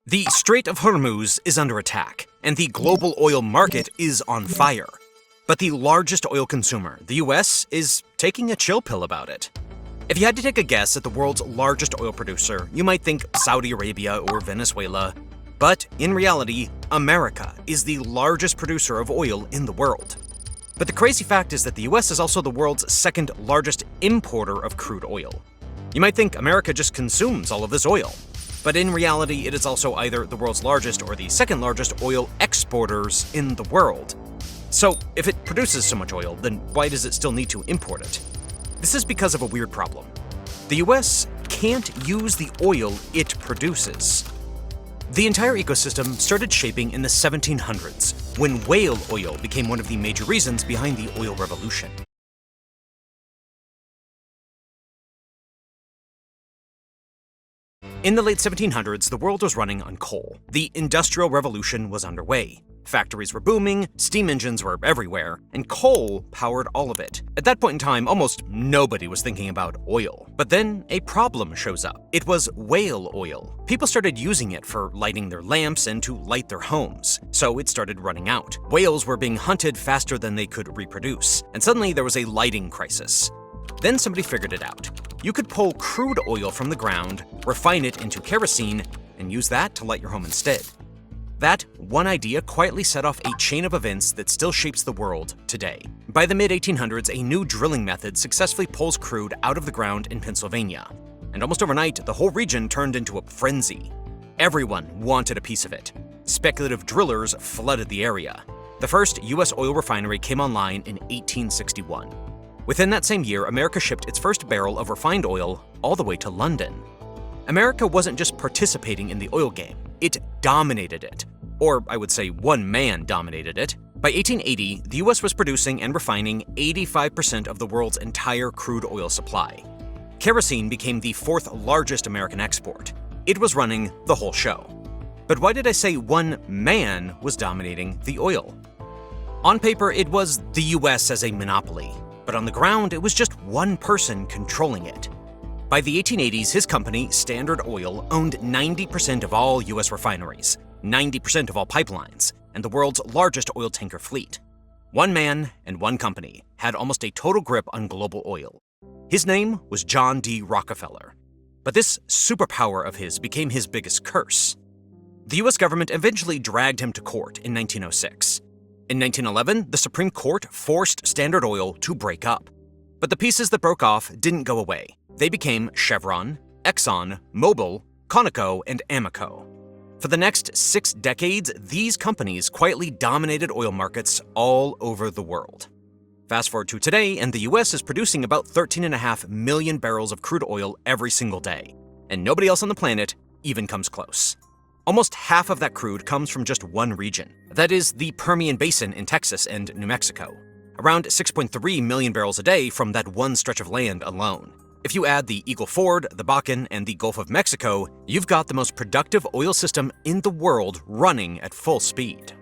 The Strait of Hormuz is under attack, and the global oil market is on fire. But the largest oil consumer, the US, is taking a chill pill about it. If you had to take a guess at the world's largest oil producer, you might think Saudi Arabia or Venezuela. But in reality, America is the largest producer of oil in the world. But the crazy fact is that the US is also the world's second largest importer of crude oil. You might think America just consumes all of this oil. But in reality, it is also either the world's largest or the second largest oil exporters in the world. So if it produces so much oil, then why does it still need to import it? This is because of a weird problem. The US can't use the oil it produces. The entire ecosystem started shaping in the 1700s, when whale oil became one of the major reasons behind the oil revolution. In the late 1700s, the world was running on coal. The Industrial Revolution was underway. Factories were booming, steam engines were everywhere, and coal powered all of it. At that point in time, almost nobody was thinking about oil. But then a problem shows up. It was whale oil. People started using it for lighting their lamps and to light their homes, so it started running out. Whales were being hunted faster than they could reproduce, and suddenly there was a lighting crisis. Then somebody figured it out. You could pull crude oil from the ground, refine it into kerosene, and use that to light your home instead. That one idea quietly set off a chain of events that still shapes the world today. By the mid-1800s, a new drilling method successfully pulls crude out of the ground in Pennsylvania. And almost overnight, the whole region turned into a frenzy. Everyone wanted a piece of it. Speculative drillers flooded the area. The first U.S. oil refinery came online in 1861. Within that same year, America shipped its first barrel of refined oil all the way to London. America wasn't just participating in the oil game, it dominated it. Or I would say one man dominated it. By 1880, the US was producing and refining 85% of the world's entire crude oil supply. Kerosene became the fourth largest American export. It was running the whole show. But why did I say one man was dominating the oil? On paper, it was the US as a monopoly. But on the ground, it was just one person controlling it. By the 1880s, his company, Standard Oil, owned 90% of all US refineries, 90% of all pipelines, and the world's largest oil tanker fleet. One man and one company had almost a total grip on global oil. His name was John D. Rockefeller. But this superpower of his became his biggest curse. The US government eventually dragged him to court in 1906. In 1911, the Supreme Court forced Standard Oil to break up. But the pieces that broke off didn't go away. They became Chevron, Exxon, Mobil, Conoco, and Amoco. For the next 6 decades, these companies quietly dominated oil markets all over the world. Fast forward to today, and the US is producing about 13.5 million barrels of crude oil every single day. And nobody else on the planet even comes close. Almost half of that crude comes from just one region. That is the Permian Basin in Texas and New Mexico. Around 6.3 million barrels a day from that one stretch of land alone. If you add the Eagle Ford, the Bakken, and the Gulf of Mexico, you've got the most productive oil system in the world running at full speed.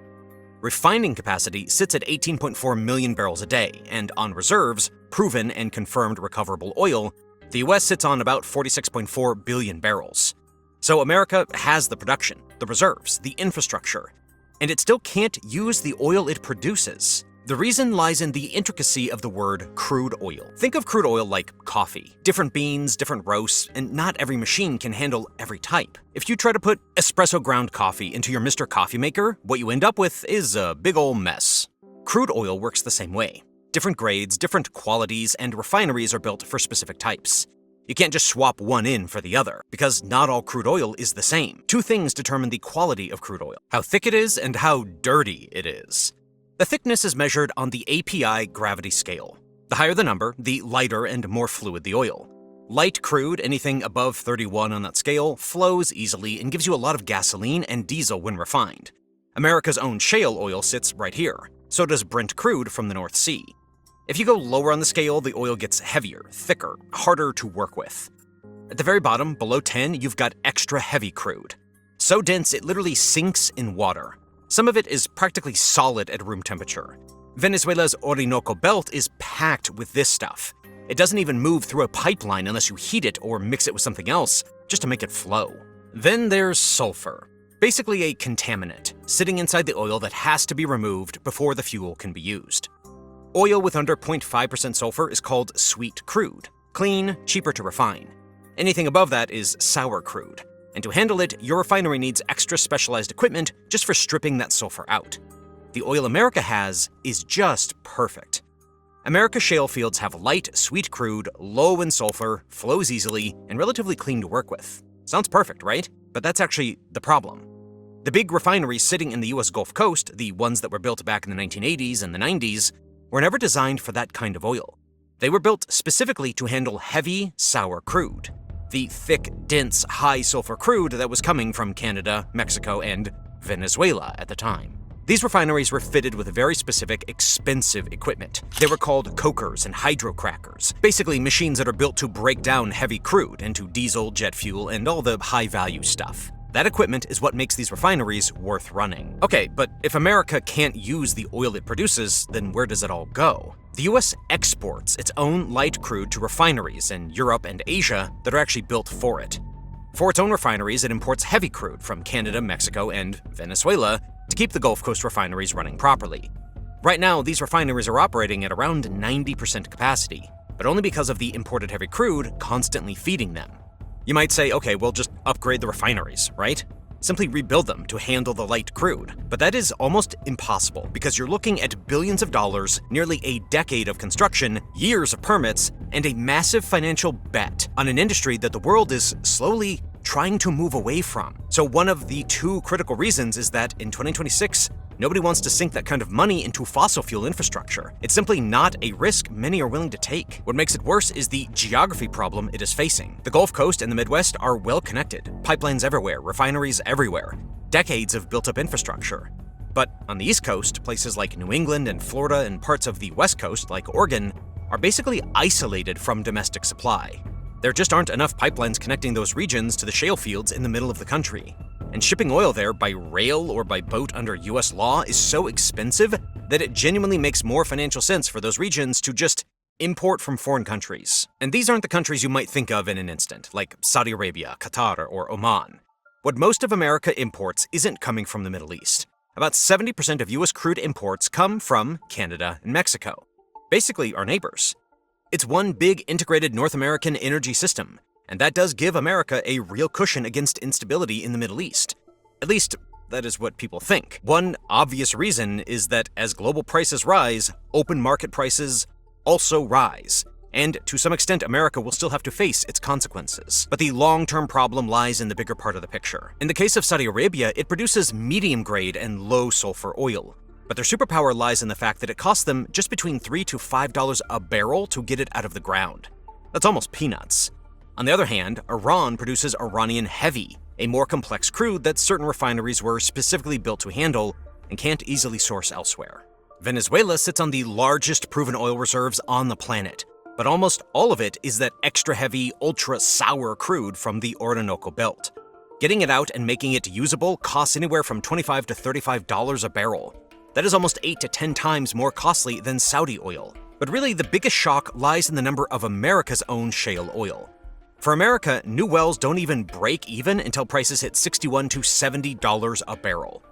Refining capacity sits at 18.4 million barrels a day, and on reserves, proven and confirmed recoverable oil, the US sits on about 46.4 billion barrels. So America has the production, the reserves, the infrastructure, and it still can't use the oil it produces. The reason lies in the intricacy of the word crude oil. Think of crude oil like coffee. Different beans, different roasts, and not every machine can handle every type. If you try to put espresso ground coffee into your Mr. Coffee maker, what you end up with is a big ol' mess. Crude oil works the same way. Different grades, different qualities, and refineries are built for specific types. You can't just swap one in for the other, because not all crude oil is the same. Two things determine the quality of crude oil: how thick it is and how dirty it is. The thickness is measured on the API gravity scale. The higher the number, the lighter and more fluid the oil. Light crude, anything above 31 on that scale, flows easily and gives you a lot of gasoline and diesel when refined. America's own shale oil sits right here. So does Brent crude from the North Sea. If you go lower on the scale, the oil gets heavier, thicker, harder to work with. At the very bottom, below 10, you've got extra heavy crude. So dense it literally sinks in water. Some of it is practically solid at room temperature. Venezuela's Orinoco Belt is packed with this stuff. It doesn't even move through a pipeline unless you heat it or mix it with something else just to make it flow. Then there's sulfur. Basically a contaminant, sitting inside the oil that has to be removed before the fuel can be used. Oil with under 0.5% sulfur is called sweet crude, clean, cheaper to refine. Anything above that is sour crude, and to handle it, your refinery needs extra specialized equipment just for stripping that sulfur out. The oil America has is just perfect. America's shale fields have light, sweet crude, low in sulfur, flows easily, and relatively clean to work with. Sounds perfect, right? But that's actually the problem. The big refineries sitting in the US Gulf Coast, the ones that were built back in the 1980s and the 90s, were never designed for that kind of oil. They were built specifically to handle heavy, sour crude, the thick, dense, high-sulfur crude that was coming from Canada, Mexico, and Venezuela at the time. These refineries were fitted with very specific, expensive equipment. They were called cokers and hydrocrackers, basically machines that are built to break down heavy crude into diesel, jet fuel, and all the high-value stuff. That equipment is what makes these refineries worth running. Okay, but if America can't use the oil it produces, then where does it all go? The US exports its own light crude to refineries in Europe and Asia that are actually built for it. For its own refineries, it imports heavy crude from Canada, Mexico, and Venezuela to keep the Gulf Coast refineries running properly. Right now, these refineries are operating at around 90% capacity, but only because of the imported heavy crude constantly feeding them. You might say, okay, well, just upgrade the refineries, right? Simply rebuild them to handle the light crude. But that is almost impossible because you're looking at billions of dollars, nearly a decade of construction, years of permits, and a massive financial bet on an industry that the world is slowly trying to move away from. So one of the two critical reasons is that in 2026, nobody wants to sink that kind of money into fossil fuel infrastructure. It's simply not a risk many are willing to take. What makes it worse is the geography problem it is facing. The Gulf Coast and the Midwest are well connected. Pipelines everywhere, refineries everywhere, decades of built-up infrastructure. But on the East Coast, places like New England and Florida and parts of the West Coast, like Oregon, are basically isolated from domestic supply. There just aren't enough pipelines connecting those regions to the shale fields in the middle of the country. And shipping oil there by rail or by boat under US law is so expensive that it genuinely makes more financial sense for those regions to just import from foreign countries. And these aren't the countries you might think of in an instant, like Saudi Arabia, Qatar, or Oman. What most of America imports isn't coming from the Middle East. About 70% of US crude imports come from Canada and Mexico, basically our neighbors. It's one big integrated North American energy system, and that does give America a real cushion against instability in the Middle East. At least, that is what people think. One obvious reason is that as global prices rise, open market prices also rise. And to some extent, America will still have to face its consequences. But the long-term problem lies in the bigger part of the picture. In the case of Saudi Arabia, it produces medium-grade and low-sulfur oil. But their superpower lies in the fact that it costs them just between $3 to $5 a barrel to get it out of the ground. That's almost peanuts. On the other hand, Iran produces Iranian heavy, a more complex crude that certain refineries were specifically built to handle and can't easily source elsewhere. Venezuela sits on the largest proven oil reserves on the planet, but almost all of it is that extra heavy, ultra-sour crude from the Orinoco Belt. Getting it out and making it usable costs anywhere from $25 to $35 a barrel. That is almost 8 to 10 times more costly than Saudi oil. But really, the biggest shock lies in the number of America's own shale oil. For America, new wells don't even break even until prices hit $61 to $70 a barrel.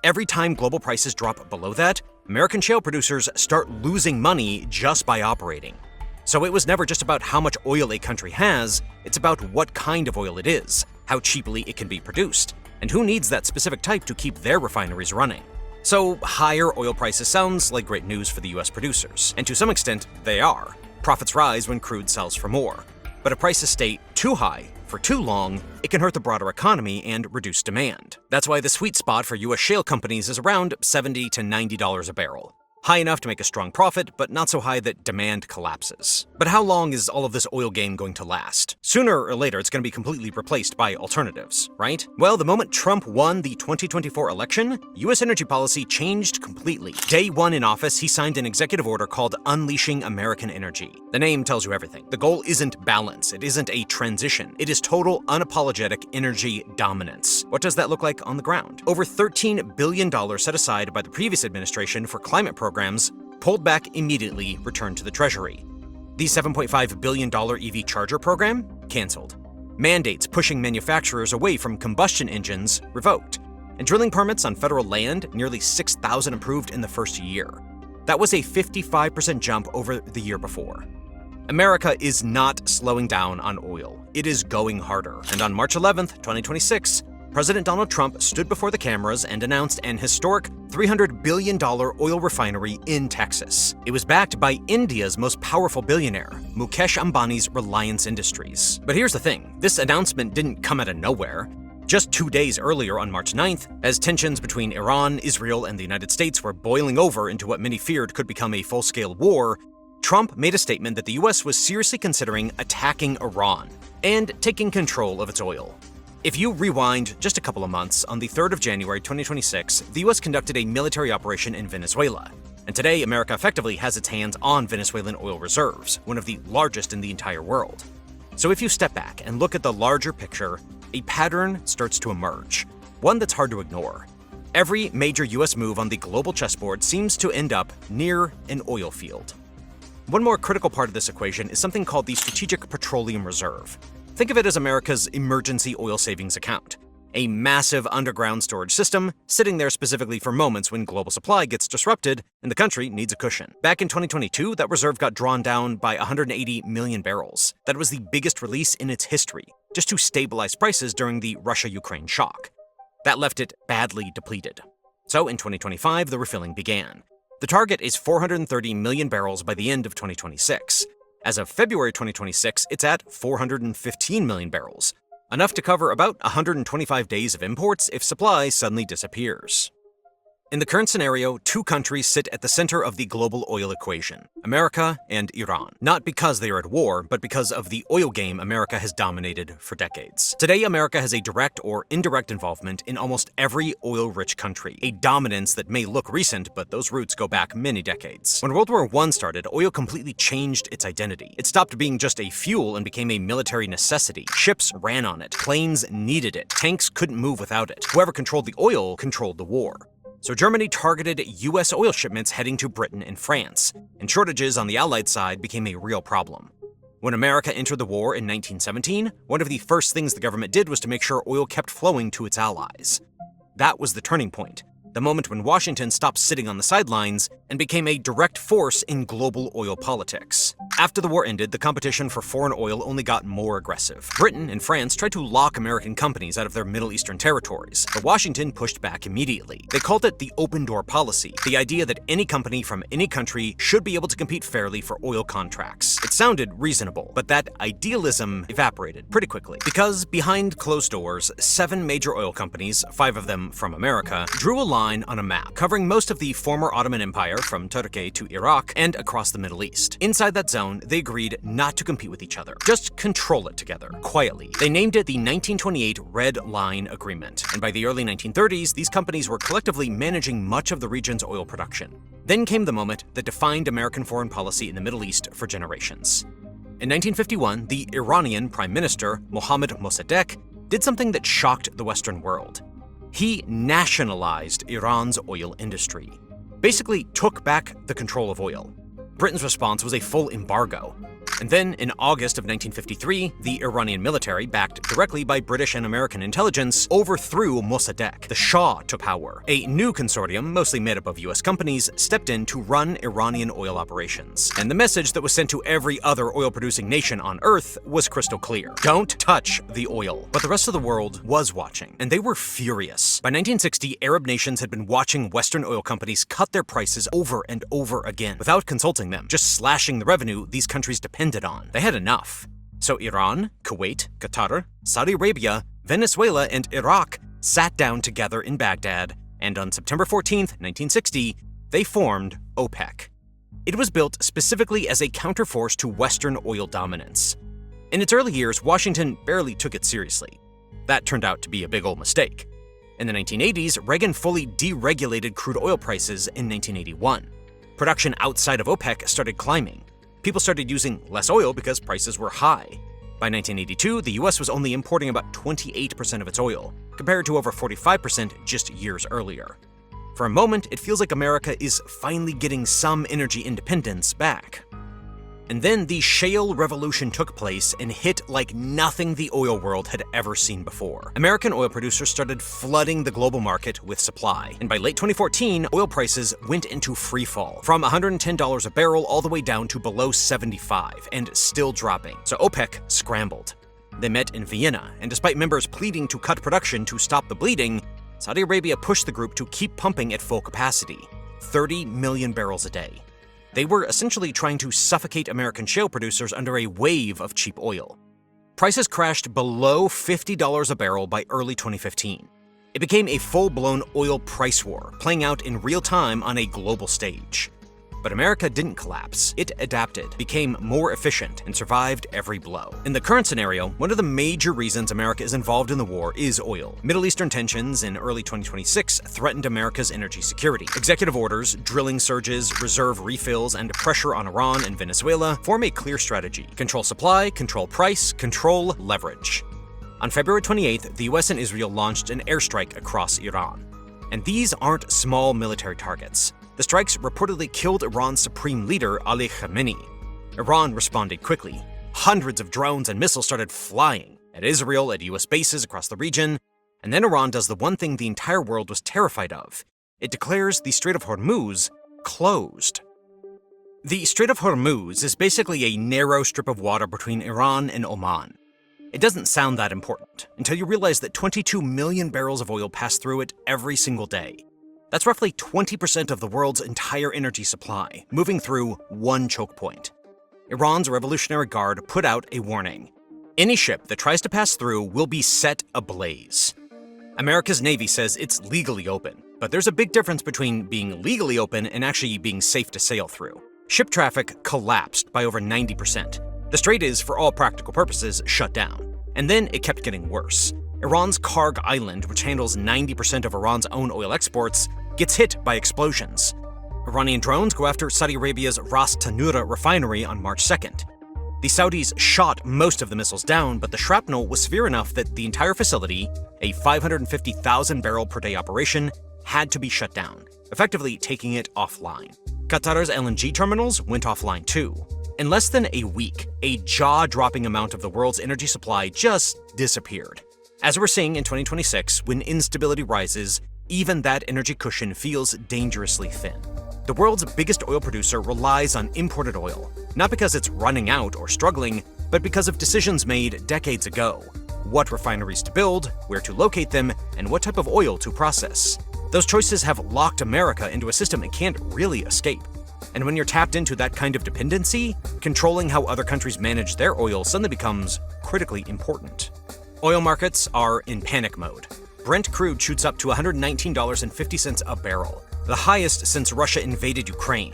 Every time global prices drop below that, American shale producers start losing money just by operating. So it was never just about how much oil a country has, it's about what kind of oil it is, how cheaply it can be produced, and who needs that specific type to keep their refineries running. So higher oil prices sounds like great news for the US producers, and to some extent, they are. Profits rise when crude sells for more. But if prices stay too high for too long, it can hurt the broader economy and reduce demand. That's why the sweet spot for US shale companies is around $70 to $90 a barrel. High enough to make a strong profit, but not so high that demand collapses. But how long is all of this oil game going to last? Sooner or later, it's going to be completely replaced by alternatives, right? Well, the moment Trump won the 2024 election, US energy policy changed completely. Day one in office, he signed an executive order called Unleashing American Energy. The name tells you everything. The goal isn't balance, it isn't a transition. It is total, unapologetic energy dominance. What does that look like on the ground? Over $13 billion set aside by the previous administration for climate programs pulled back immediately, returned to the Treasury. The $7.5 billion EV charger program? Canceled. Mandates pushing manufacturers away from combustion engines? Revoked. And drilling permits on federal land, nearly 6,000 approved in the first year. That was a 55% jump over the year before. America is not slowing down on oil. It is going harder. And on March 11th, 2026, President Donald Trump stood before the cameras and announced an historic $300 billion oil refinery in Texas. It was backed by India's most powerful billionaire, Mukesh Ambani's Reliance Industries. But here's the thing, this announcement didn't come out of nowhere. Just 2 days earlier on March 9th, as tensions between Iran, Israel, and the United States were boiling over into what many feared could become a full-scale war, Trump made a statement that the US was seriously considering attacking Iran and taking control of its oil. If you rewind just a couple of months, on the 3rd of January 2026, the US conducted a military operation in Venezuela. And today, America effectively has its hands on Venezuelan oil reserves, one of the largest in the entire world. So if you step back and look at the larger picture, a pattern starts to emerge, one that's hard to ignore. Every major US move on the global chessboard seems to end up near an oil field. One more critical part of this equation is something called the Strategic Petroleum Reserve. Think of it as America's emergency oil savings account, a massive underground storage system sitting there specifically for moments when global supply gets disrupted and the country needs a cushion. Back in 2022, that reserve got drawn down by 180 million barrels. That was the biggest release in its history, just to stabilize prices during the Russia-Ukraine shock. That left it badly depleted. So in 2025, the refilling began. The target is 430 million barrels by the end of 2026. As of February 2026, it's at 415 million barrels, enough to cover about 125 days of imports if supply suddenly disappears. In the current scenario, two countries sit at the center of the global oil equation, America and Iran. Not because they are at war, but because of the oil game America has dominated for decades. Today, America has a direct or indirect involvement in almost every oil-rich country, a dominance that may look recent, but those roots go back many decades. When World War I started, oil completely changed its identity. It stopped being just a fuel and became a military necessity. Ships ran on it, planes needed it, tanks couldn't move without it. Whoever controlled the oil controlled the war. So Germany targeted US oil shipments heading to Britain and France, and shortages on the Allied side became a real problem. When America entered the war in 1917, one of the first things the government did was to make sure oil kept flowing to its allies. That was the turning point, the moment when Washington stopped sitting on the sidelines and became a direct force in global oil politics. After the war ended, the competition for foreign oil only got more aggressive. Britain and France tried to lock American companies out of their Middle Eastern territories, but Washington pushed back immediately. They called it the open door policy, the idea that any company from any country should be able to compete fairly for oil contracts. It sounded reasonable, but that idealism evaporated pretty quickly, because behind closed doors, 7 major oil companies, 5 of them from America, drew a line on a map covering most of the former Ottoman Empire from Turkey to Iraq and across the Middle East. Inside that zone, they agreed not to compete with each other, just control it together, quietly. They named it the 1928 Red Line Agreement, and by the early 1930s, these companies were collectively managing much of the region's oil production. Then came the moment that defined American foreign policy in the Middle East for generations. In 1951, the Iranian Prime Minister, Mohammad Mossadegh, did something that shocked the Western world. He nationalized Iran's oil industry, basically took back the control of oil. Britain's response was a full embargo. And then, in August of 1953, the Iranian military, backed directly by British and American intelligence, overthrew Mossadegh. The Shah took power. A new consortium, mostly made up of US companies, stepped in to run Iranian oil operations. And the message that was sent to every other oil-producing nation on Earth was crystal clear. Don't touch the oil. But the rest of the world was watching, and they were furious. By 1960, Arab nations had been watching Western oil companies cut their prices over and over again, without consulting them, just slashing the revenue these countries depended on. They had enough. So Iran, Kuwait, Qatar, Saudi Arabia, Venezuela, and Iraq sat down together in Baghdad, and on September 14th, 1960, they formed OPEC. It was built specifically as a counterforce to Western oil dominance. In its early years, Washington barely took it seriously. That turned out to be a big old mistake. In the 1980s, Reagan fully deregulated crude oil prices in 1981. Production outside of OPEC started climbing. People started using less oil because prices were high. By 1982, the US was only importing about 28% of its oil, compared to over 45% just years earlier. For a moment, it feels like America is finally getting some energy independence back. And then the Sheol revolution took place and hit like nothing the oil world had ever seen before. American oil producers started flooding the global market with supply, and by late 2014, oil prices went into free fall, from $110 a barrel all the way down to below $75, and still dropping. So OPEC scrambled. They met in Vienna, and despite members pleading to cut production to stop the bleeding, Saudi Arabia pushed the group to keep pumping at full capacity, 30 million barrels a day. They were essentially trying to suffocate American shale producers under a wave of cheap oil. Prices crashed below $50 a barrel by early 2015. It became a full-blown oil price war, playing out in real time on a global stage. But America didn't collapse. It adapted, became more efficient, and survived every blow. In the current scenario, one of the major reasons America is involved in the war is oil. Middle Eastern tensions in early 2026 threatened America's energy security. Executive orders, drilling surges, reserve refills, and pressure on Iran and Venezuela form a clear strategy. Control supply, control price, control leverage. On February 28th, the US and Israel launched an airstrike across Iran. And these aren't small military targets. The strikes reportedly killed Iran's supreme leader, Ali Khamenei. Iran responded quickly. Hundreds of drones and missiles started flying at Israel, at US bases across the region, and then Iran does the one thing the entire world was terrified of. It declares the Strait of Hormuz closed. The Strait of Hormuz is basically a narrow strip of water between Iran and Oman. It doesn't sound that important until you realize that 22 million barrels of oil pass through it every single day. That's roughly 20% of the world's entire energy supply, moving through one choke point. Iran's Revolutionary Guard put out a warning. Any ship that tries to pass through will be set ablaze. America's Navy says it's legally open, but there's a big difference between being legally open and actually being safe to sail through. Ship traffic collapsed by over 90%. The strait is, for all practical purposes, shut down. And then it kept getting worse. Iran's Karg Island, which handles 90% of Iran's own oil exports, gets hit by explosions. Iranian drones go after Saudi Arabia's Ras Tanura refinery on March 2nd. The Saudis shot most of the missiles down, but the shrapnel was severe enough that the entire facility, a 550,000 barrel per day operation, had to be shut down, effectively taking it offline. Qatar's LNG terminals went offline too. In less than a week, a jaw-dropping amount of the world's energy supply just disappeared. As we're seeing in 2026, when instability rises, even that energy cushion feels dangerously thin. The world's biggest oil producer relies on imported oil, not because it's running out or struggling, but because of decisions made decades ago. What refineries to build, where to locate them, and what type of oil to process. Those choices have locked America into a system it can't really escape. And when you're tapped into that kind of dependency, controlling how other countries manage their oil suddenly becomes critically important. Oil markets are in panic mode. Brent crude shoots up to $119.50 a barrel, the highest since Russia invaded Ukraine.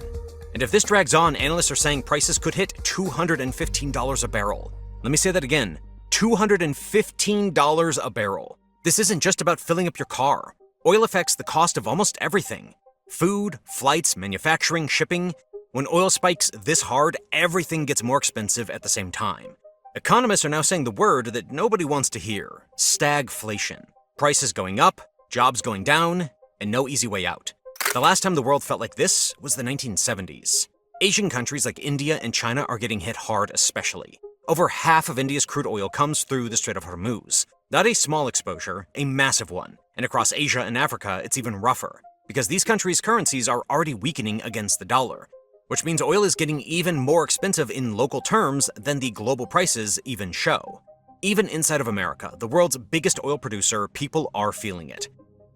And if this drags on, analysts are saying prices could hit $215 a barrel. Let me say that again, $215 a barrel. This isn't just about filling up your car. Oil affects the cost of almost everything. Food, flights, manufacturing, shipping. When oil spikes this hard, everything gets more expensive at the same time. Economists are now saying the word that nobody wants to hear, stagflation. Prices going up, jobs going down, and no easy way out. The last time the world felt like this was the 1970s. Asian countries like India and China are getting hit hard especially. Over half of India's crude oil comes through the Strait of Hormuz. Not a small exposure, a massive one. And across Asia and Africa, it's even rougher, because these countries' currencies are already weakening against the dollar, which means oil is getting even more expensive in local terms than the global prices even show. Even inside of America, the world's biggest oil producer, people are feeling it.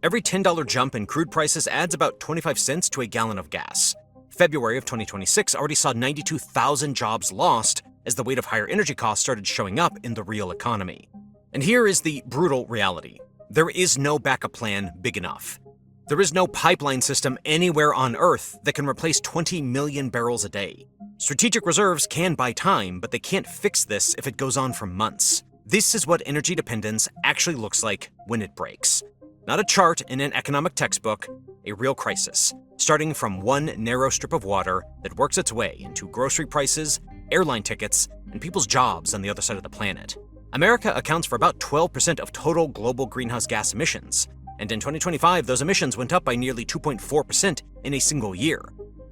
Every $10 jump in crude prices adds about 25 cents to a gallon of gas. February of 2026 already saw 92,000 jobs lost as the weight of higher energy costs started showing up in the real economy. And here is the brutal reality. There is no backup plan big enough. There is no pipeline system anywhere on Earth that can replace 20 million barrels a day. Strategic reserves can buy time, but they can't fix this if it goes on for months. This is what energy dependence actually looks like when it breaks. Not a chart in an economic textbook, a real crisis, starting from one narrow strip of water that works its way into grocery prices, airline tickets, and people's jobs on the other side of the planet. America accounts for about 12% of total global greenhouse gas emissions, and in 2025, those emissions went up by nearly 2.4% in a single year.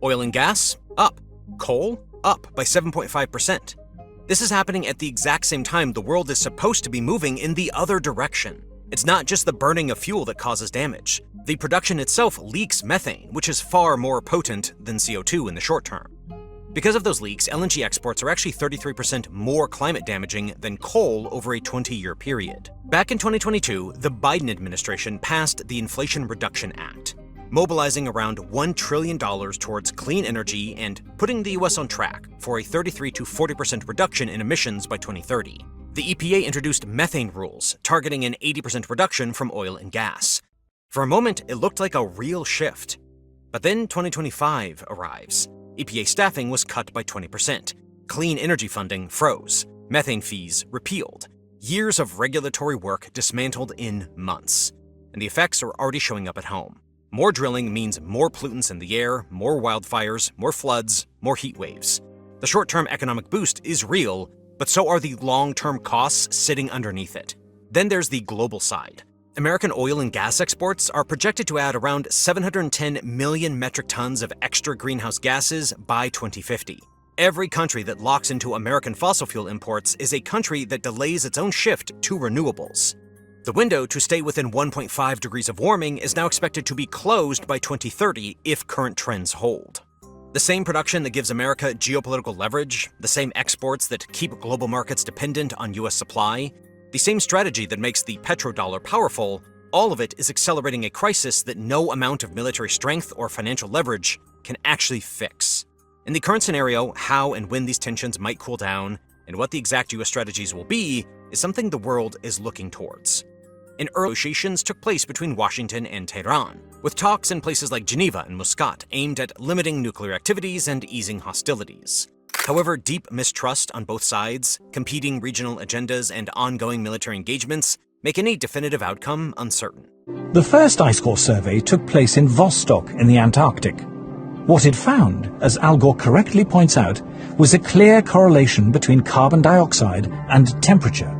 Oil and gas, up. Coal, up by 7.5%. This is happening at the exact same time the world is supposed to be moving in the other direction. It's not just the burning of fuel that causes damage. The production itself leaks methane, which is far more potent than CO2 in the short term. Because of those leaks, LNG exports are actually 33% more climate damaging than coal over a 20-year period. Back in 2022, the Biden administration passed the Inflation Reduction Act, mobilizing around $1 trillion towards clean energy and putting the US on track for a 33 to 40% reduction in emissions by 2030. The EPA introduced methane rules, targeting an 80% reduction from oil and gas. For a moment, it looked like a real shift. But then 2025 arrives. EPA staffing was cut by 20%. Clean energy funding froze. Methane fees repealed. Years of regulatory work dismantled in months. And the effects are already showing up at home. More drilling means more pollutants in the air, more wildfires, more floods, more heat waves. The short-term economic boost is real, but so are the long-term costs sitting underneath it. Then there's the global side. American oil and gas exports are projected to add around 710 million metric tons of extra greenhouse gases by 2050. Every country that locks into American fossil fuel imports is a country that delays its own shift to renewables. The window to stay within 1.5 degrees of warming is now expected to be closed by 2030 if current trends hold. The same production that gives America geopolitical leverage, the same exports that keep global markets dependent on US supply, the same strategy that makes the petrodollar powerful, all of it is accelerating a crisis that no amount of military strength or financial leverage can actually fix. In the current scenario, how and when these tensions might cool down, and what the exact US strategies will be, is something the world is looking towards. Early negotiations took place between Washington and Tehran, with talks in places like Geneva and Muscat aimed at limiting nuclear activities and easing hostilities. However, deep mistrust on both sides, competing regional agendas, and ongoing military engagements make any definitive outcome uncertain. The first ice core survey took place in Vostok in the Antarctic. What it found, as Al Gore correctly points out, was a clear correlation between carbon dioxide and temperature.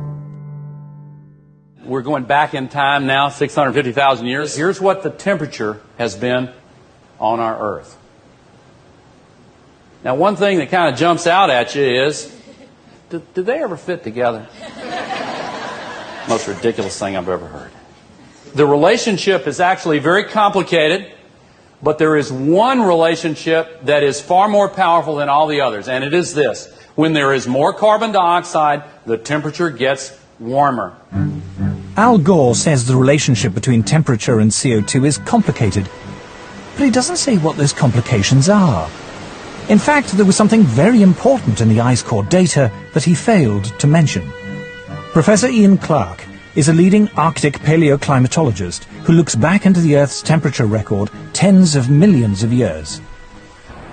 We're going back in time now, 650,000 years. Here's what the temperature has been on our Earth. Now, one thing that kind of jumps out at you is, did they ever fit together? Most ridiculous thing I've ever heard. The relationship is actually very complicated, but there is one relationship that is far more powerful than all the others, and it is this. When there is more carbon dioxide, the temperature gets warmer. Al Gore says the relationship between temperature and CO2 is complicated, but he doesn't say what those complications are. In fact, there was something very important in the ice core data that he failed to mention. Professor Ian Clark is a leading Arctic paleoclimatologist who looks back into the Earth's temperature record tens of millions of years.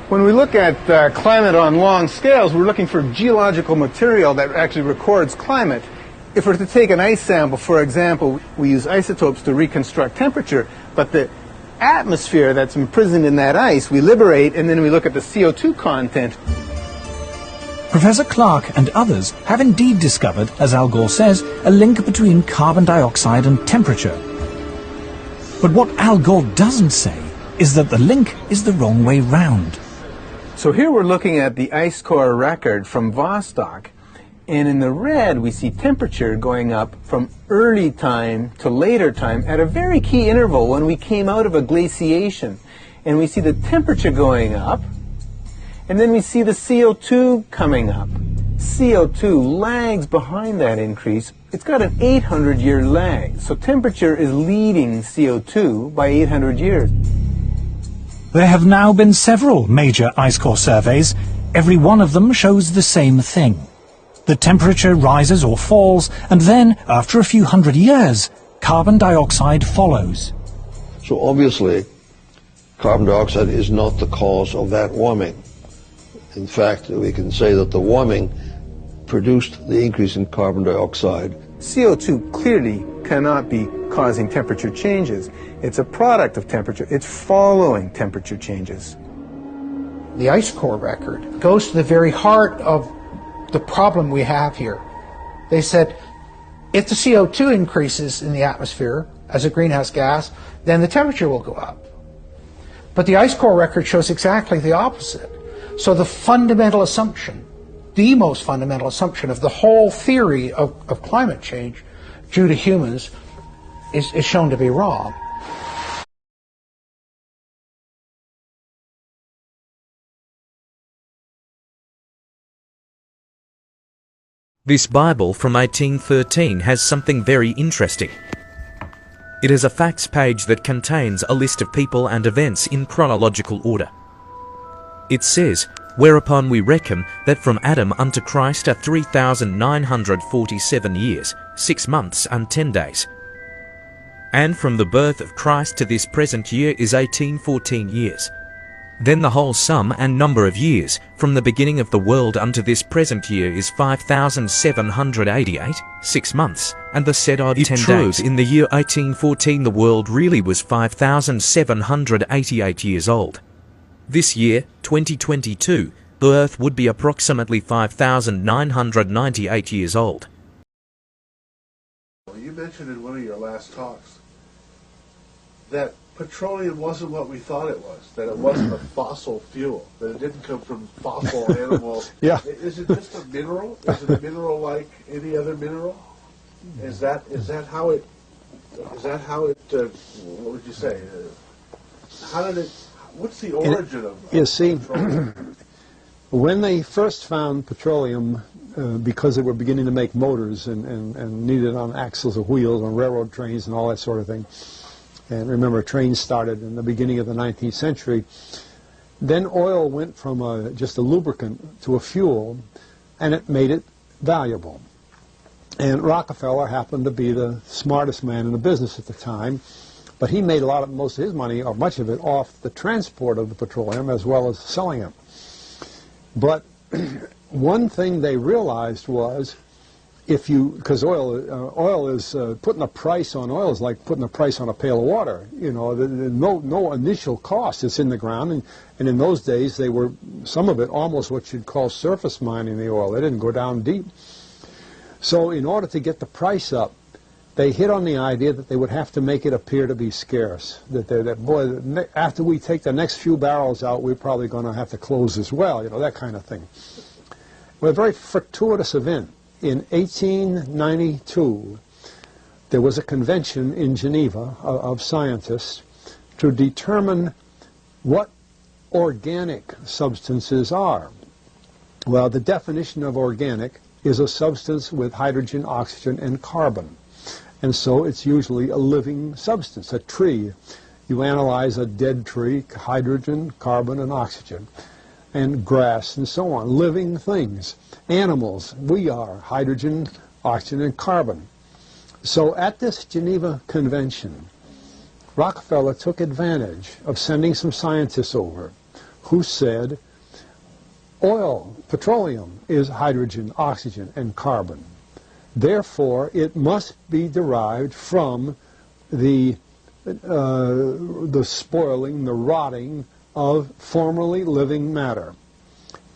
When we look at climate on long scales, we're looking for geological material that actually records climate. If we're to take an ice sample, for example, we use isotopes to reconstruct temperature, but the atmosphere that's imprisoned in that ice we liberate, and then we look at the CO2 content. Professor Clark and others have indeed discovered, as Al Gore says, a link between carbon dioxide and temperature. But what Al Gore doesn't say is that the link is the wrong way round. So here we're looking at the ice core record from Vostok, and in the red we see temperature going up from early time to later time at a very key interval when we came out of a glaciation. And we see the temperature going up, and then we see the CO2 coming up. CO2 lags behind that increase. It's got an 800-year lag, so temperature is leading CO2 by 800 years. There have now been several major ice core surveys. Every one of them shows the same thing. The temperature rises or falls, and then, after a few hundred years, carbon dioxide follows. So obviously, carbon dioxide is not the cause of that warming. In fact, we can say that the warming produced the increase in carbon dioxide. CO2 clearly cannot be causing temperature changes. It's a product of temperature. It's following temperature changes. The ice core record goes to the very heart of the problem we have here. They said, if the CO2 increases in the atmosphere as a greenhouse gas, then the temperature will go up. But the ice core record shows exactly the opposite. So the fundamental assumption, the most fundamental assumption of the whole theory of climate change due to humans is shown to be wrong. This Bible from 1813 has something very interesting. It is a facts page that contains a list of people and events in chronological order. It says, whereupon we reckon that from Adam unto Christ are 3,947 years, 6 months and 10 days. And from the birth of Christ to this present year is 1814 years. Then the whole sum and number of years, from the beginning of the world unto this present year is 5,788, 6 months, and the said odd 10 days. In the year 1814 the world really was 5,788 years old. This year, 2022, the Earth would be approximately 5,998 years old. You mentioned in one of your last talks that petroleum wasn't what we thought it was, that it wasn't a fossil fuel, that it didn't come from fossil animals. Yeah. Is it just a mineral? Is it a mineral like any other mineral? Is that how it, what would you say? How did it, what's the origin of You see, petroleum? when they first found petroleum, because they were beginning to make motors and needed on axles or wheels on railroad trains and all that sort of thing, and remember, trains started in the beginning of the 19th century. Then oil went from just a lubricant to a fuel, and it made it valuable. And Rockefeller happened to be the smartest man in the business at the time, but he made most of his money, or much of it, off the transport of the petroleum as well as selling it. But one thing they realized was, because oil is putting a price on oil is like putting a price on a pail of water. You know, no initial cost. It's in the ground, and in those days they were, some of it almost what you'd call surface mining the oil. They didn't go down deep. So in order to get the price up, they hit on the idea that they would have to make it appear to be scarce. That boy, after we take the next few barrels out, we're probably going to have to close as well. You know, that kind of thing. Well, a very fortuitous event. In 1892, there was a convention in Geneva of scientists to determine what organic substances are. Well, the definition of organic is a substance with hydrogen, oxygen, and carbon. And so it's usually a living substance, a tree. You analyze a dead tree, hydrogen, carbon, and oxygen, and grass, and so on, living things. Animals, we are hydrogen, oxygen, and carbon. So at this Geneva Convention, Rockefeller took advantage of sending some scientists over who said, oil, petroleum, is hydrogen, oxygen, and carbon. Therefore, it must be derived from the spoiling, the rotting of formerly living matter.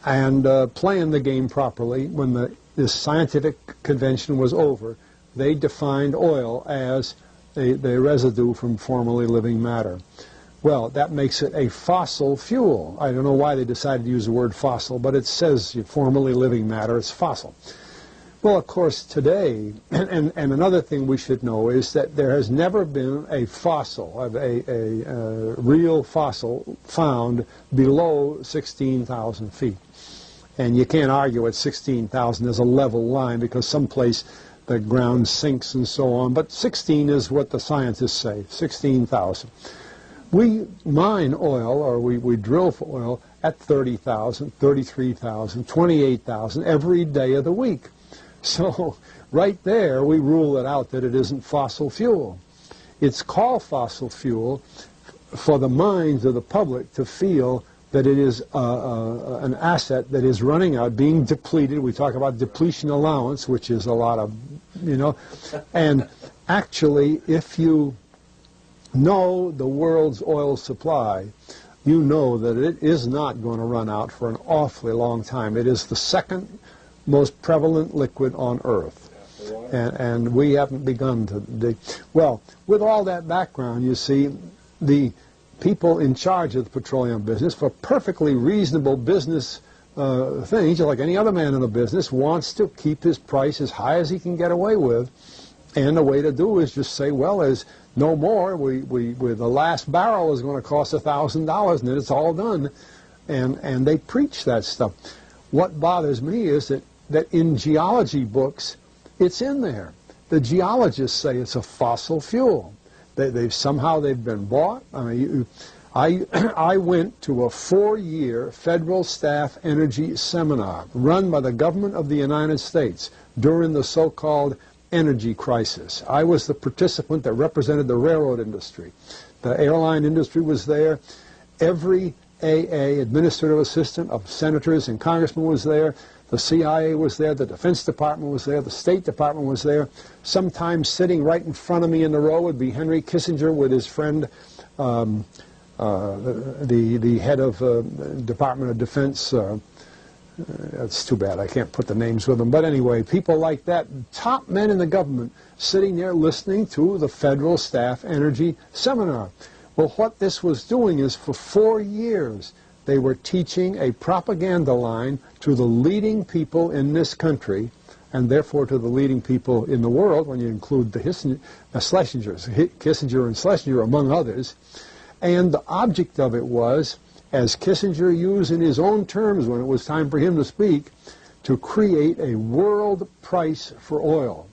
And playing the game properly, when this scientific convention was over, they defined oil as the residue from formerly living matter. Well, that makes it a fossil fuel. I don't know why they decided to use the word fossil, but it says formerly living matter, it's fossil. Well, of course, today, and another thing we should know is that there has never been a fossil, a real fossil, found below 16,000 feet. And you can't argue at 16,000 as a level line, because someplace the ground sinks and so on. But 16 is what the scientists say, 16,000. We mine oil, or we drill for oil, at 30,000, 33,000, 28,000 every day of the week. So right there we rule it out that it isn't fossil fuel. It's called fossil fuel for the minds of the public to feel that it is an asset that is running out, being depleted. We talk about depletion allowance, which is a lot of, you know. And actually, if you know the world's oil supply, you know that it is not going to run out for an awfully long time. It is the second most prevalent liquid on Earth. And we haven't begun to dig. Well, with all that background, you see, the people in charge of the petroleum business, for perfectly reasonable business things, like any other man in the business, wants to keep his price as high as he can get away with. And the way to do is just say, well, there's no more. The last barrel is going to cost $1,000, and then it's all done. And they preach that stuff. What bothers me is that in geology books, it's in there. The geologists say it's a fossil fuel. Somehow they've been bought. I mean, I went to a 4-year federal staff energy seminar run by the government of the United States during the so-called energy crisis. I was the participant that represented the railroad industry. The airline industry was there. Every AA, administrative assistant of senators and congressmen, was there. The CIA was there. The Defense Department was there. The State Department was there. Sometimes sitting right in front of me in the row would be Henry Kissinger with his friend, the head of Department of Defense. That's too bad. I can't put the names with them. But anyway, people like that, top men in the government, sitting there listening to the Federal Staff Energy Seminar. Well, what this was doing is for 4 years, they were teaching a propaganda line to the leading people in this country, and therefore to the leading people in the world, when you include the Kissinger and Schlesinger, among others. And the object of it was, as Kissinger used in his own terms when it was time for him to speak, to create a world price for oil.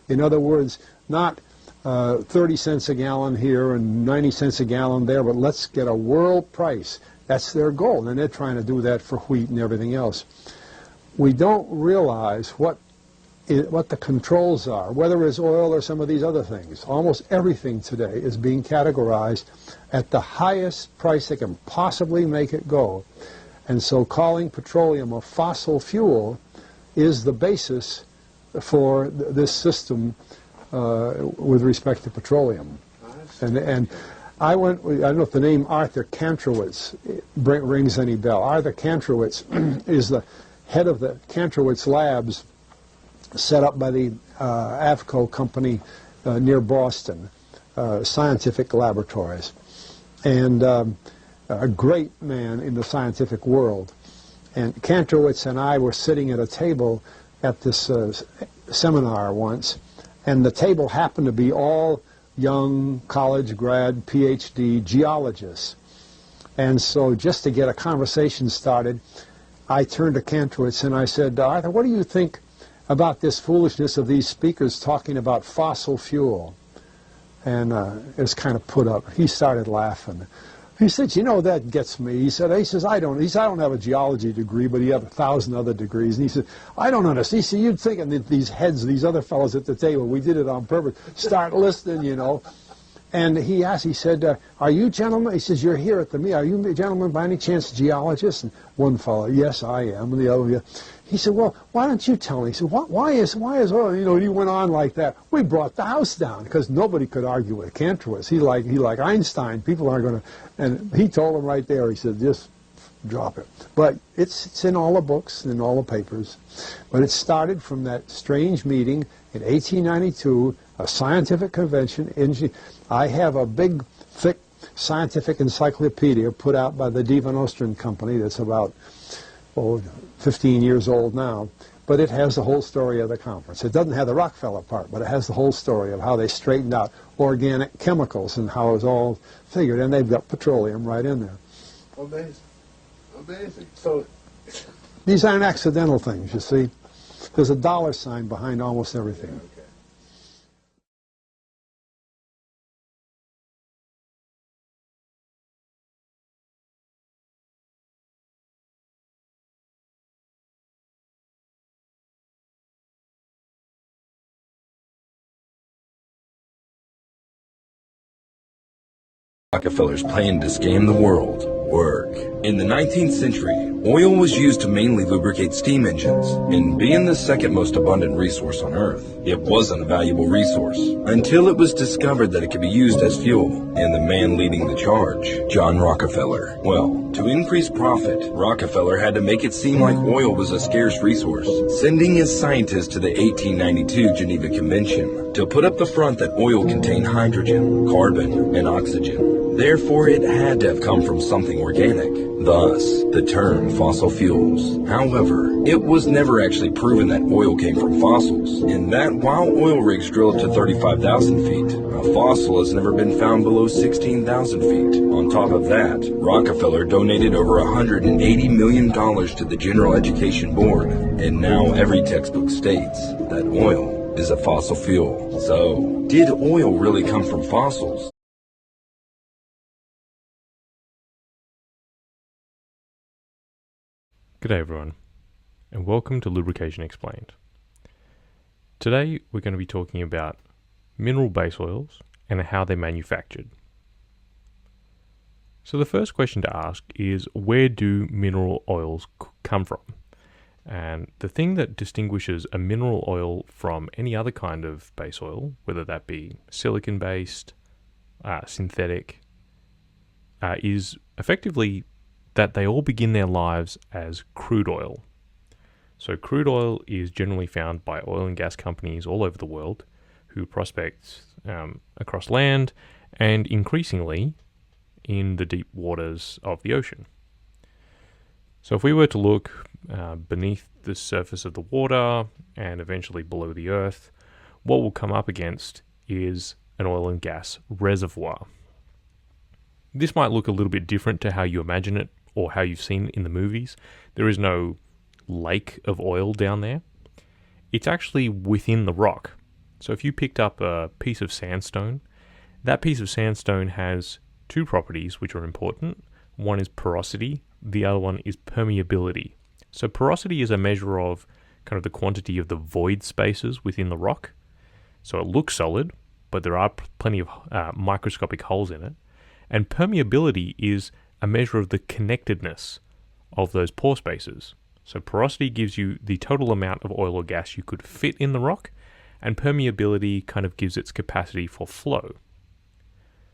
In other words, not 30 cents a gallon here and 90 cents a gallon there, but let's get a world price. That's their goal, and they're trying to do that for wheat and everything else. We don't realize what the controls are, whether it's oil or some of these other things. Almost everything today is being categorized at the highest price they can possibly make it go. And so calling petroleum a fossil fuel is the basis for this system with respect to petroleum. And I don't know if the name Arthur Kantrowitz rings any bell. Arthur Kantrowitz is the head of the Kantrowitz Labs set up by the Avco company near Boston, scientific laboratories. And a great man in the scientific world. And Kantrowitz and I were sitting at a table at this seminar once, and the table happened to be all young college grad, PhD geologists. And so just to get a conversation started, I turned to Kantrowitz and I said, Arthur, what do you think about this foolishness of these speakers talking about fossil fuel? And it was kind of put up. He started laughing. He said, you know, that gets me. He says, I don't have a geology degree, but he had 1,000 other degrees. And he said, I don't understand. He said, you'd think that these heads, these other fellows at the table, we did it on purpose, start listening, you know. And he asked, he said, are you gentlemen? He says, you're here at the meeting. Are you gentlemen by any chance geologists? And one fellow, yes, I am. And the other, yeah. He said, well, why don't you tell me? He said, why is oil? You know, and he went on like that. We brought the house down because nobody could argue with Kantrowitz. He like Einstein. People aren't going to. And he told him right there. He said, just drop it. But it's in all the books, in all the papers. But it started from that strange meeting in 1892, a scientific convention. I have a big, thick scientific encyclopedia put out by the Divan Ostrin Company that's about 15 years old now, but it has the whole story of the conference. It doesn't have the Rockefeller part, but it has the whole story of how they straightened out organic chemicals and how it was all figured, and they've got petroleum right in there. Amazing. Amazing. So these aren't accidental things, you see. There's a dollar sign behind almost everything. Rockefeller's plan to scam the world work. In the 19th century, oil was used to mainly lubricate steam engines, and being the second most abundant resource on Earth, it wasn't a valuable resource until it was discovered that it could be used as fuel, and the man leading the charge, John Rockefeller. Well, to increase profit, Rockefeller had to make it seem like oil was a scarce resource, sending his scientists to the 1892 Geneva Convention to put up the front that oil contained hydrogen, carbon, and oxygen. Therefore, it had to have come from something organic. Thus, the term fossil fuels. However, it was never actually proven that oil came from fossils, and that while oil rigs drill up to 35,000 feet, a fossil has never been found below 16,000 feet. On top of that, Rockefeller donated over $180 million to the General Education Board, and now every textbook states that oil is a fossil fuel. So, did oil really come from fossils? G'day everyone, and welcome to Lubrication Explained. Today we're going to be talking about mineral base oils and how they're manufactured. So the first question to ask is, where do mineral oils come from? And the thing that distinguishes a mineral oil from any other kind of base oil, whether that be silicon-based, synthetic, is effectively that they all begin their lives as crude oil. So crude oil is generally found by oil and gas companies all over the world who prospect across land and increasingly in the deep waters of the ocean. So if we were to look beneath the surface of the water and eventually below the earth, what we'll come up against is an oil and gas reservoir. This might look a little bit different to how you imagine it or how you've seen it in the movies. There is no lake of oil down there. It's actually within the rock. So if you picked up a piece of sandstone, that piece of sandstone has two properties which are important. One is porosity, the other one is permeability. So porosity is a measure of kind of the quantity of the void spaces within the rock. So it looks solid, but there are plenty of microscopic holes in it. And permeability is a measure of the connectedness of those pore spaces. So porosity gives you the total amount of oil or gas you could fit in the rock, and permeability kind of gives its capacity for flow.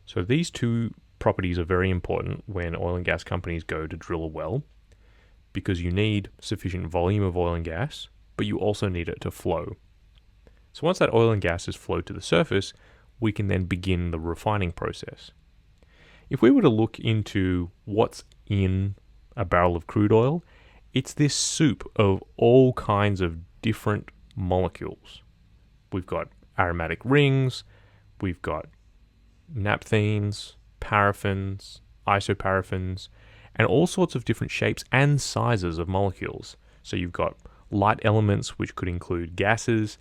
So these two properties are very important when oil and gas companies go to drill a well, because you need sufficient volume of oil and gas, but you also need it to flow. So once that oil and gas is flowed to the surface, we can then begin the refining process. If we were to look into what's in a barrel of crude oil, it's this soup of all kinds of different molecules. We've got aromatic rings, we've got naphthenes, paraffins, isoparaffins, and all sorts of different shapes and sizes of molecules. So you've got light elements, which could include gases,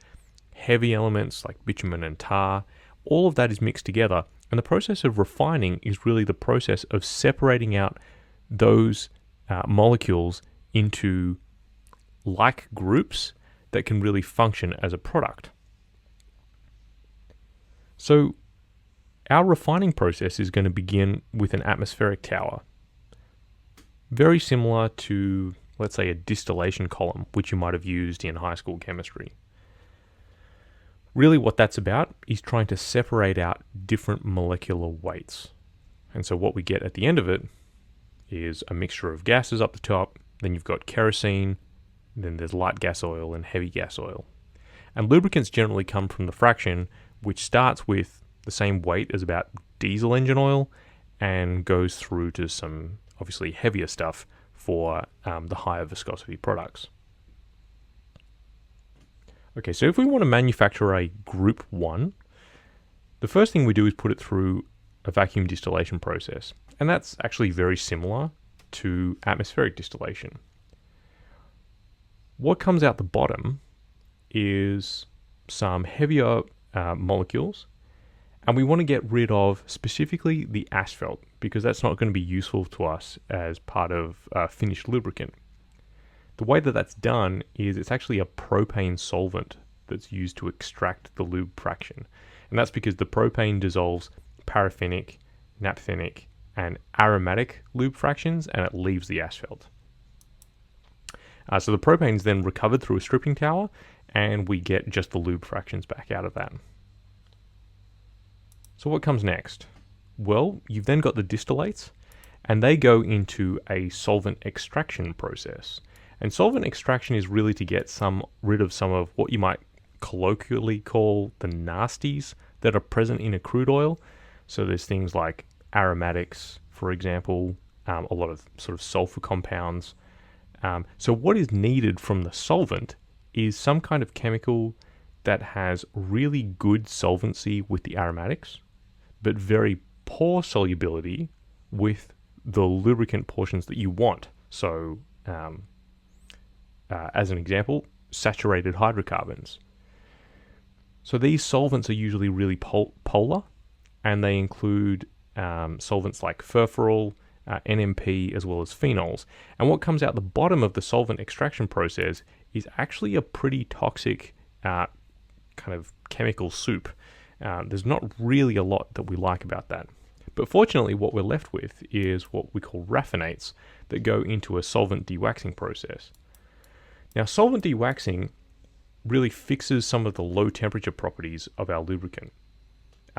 heavy elements like bitumen and tar. All of that is mixed together. And the process of refining is really the process of separating out those molecules into like groups that can really function as a product. So our refining process is going to begin with an atmospheric tower. Very similar to, let's say, a distillation column, which you might have used in high school chemistry. Really what that's about is trying to separate out different molecular weights. And so what we get at the end of it is a mixture of gases up the top, then you've got kerosene, then there's light gas oil and heavy gas oil. And lubricants generally come from the fraction which starts with the same weight as about diesel engine oil and goes through to some obviously heavier stuff for the higher viscosity products. Okay, so if we want to manufacture a Group 1, the first thing we do is put it through a vacuum distillation process. And that's actually very similar to atmospheric distillation. What comes out the bottom is some heavier molecules, and we want to get rid of specifically the asphalt, because that's not going to be useful to us as part of finished lubricant. The way that that's done is it's actually a propane solvent that's used to extract the lube fraction. And that's because the propane dissolves paraffinic, naphthenic, and aromatic lube fractions, and it leaves the asphalt. So the propane is then recovered through a stripping tower, and we get just the lube fractions back out of that. So what comes next? Well, you've then got the distillates, and they go into a solvent extraction process. And solvent extraction is really to get rid of some of what you might colloquially call the nasties that are present in a crude oil. So there's things like aromatics, for example, a lot of sort of sulfur compounds. So what is needed from the solvent is some kind of chemical that has really good solvency with the aromatics, but very poor solubility with the lubricant portions that you want. So, as an example, saturated hydrocarbons. So these solvents are usually really polar, and they include solvents like furfural, NMP, as well as phenols. And what comes out the bottom of the solvent extraction process is actually a pretty toxic kind of chemical soup. There's not really a lot that we like about that. But fortunately, what we're left with is what we call raffinates that go into a solvent dewaxing process. Now, solvent dewaxing really fixes some of the low temperature properties of our lubricant.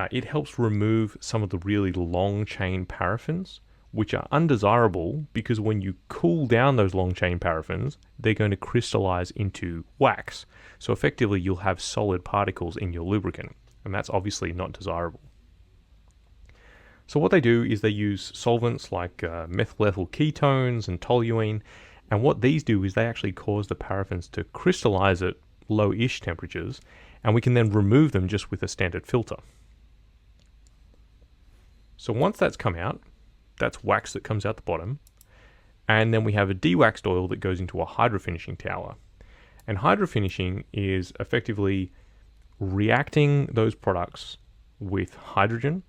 It helps remove some of the really long chain paraffins, which are undesirable because when you cool down those long chain paraffins, they're going to crystallize into wax. So effectively, you'll have solid particles in your lubricant, and that's obviously not desirable. So what they do is they use solvents like methyl ethyl ketones and toluene, and what these do is they actually cause the paraffins to crystallize at low-ish temperatures, and we can then remove them just with a standard filter. So once that's come out, that's wax that comes out the bottom, and then we have a dewaxed oil that goes into a hydrofinishing tower. And hydrofinishing is effectively reacting those products with hydrogen,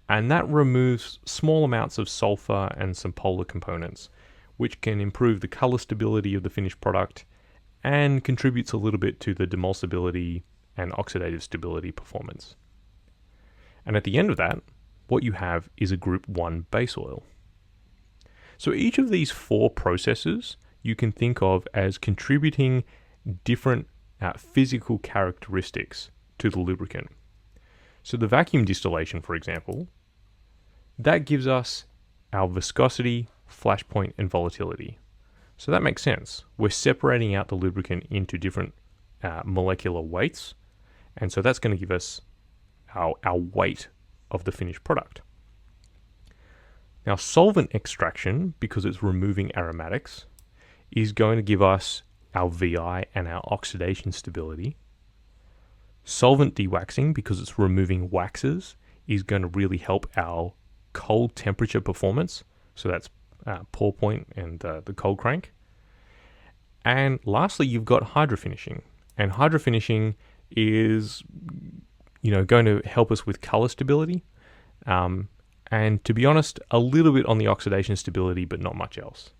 and that removes small amounts of sulfur and some polar components, which can improve the color stability of the finished product and contributes a little bit to the demulsibility and oxidative stability performance. And at the end of that, what you have is a Group 1 base oil. So each of these four processes you can think of as contributing different physical characteristics to the lubricant. So the vacuum distillation, for example, that gives us our viscosity, flash point, and volatility. So that makes sense. We're separating out the lubricant into different molecular weights, and so that's going to give us our weight of the finished product. Now, solvent extraction, because it's removing aromatics, is going to give us our VI and our oxidation stability. Solvent dewaxing, because it's removing waxes, is going to really help our cold temperature performance. So that's pour point and the cold crank. And lastly, you've got hydrofinishing. And hydrofinishing is, going to help us with color stability. And to be honest, a little bit on the oxidation stability, but not much else.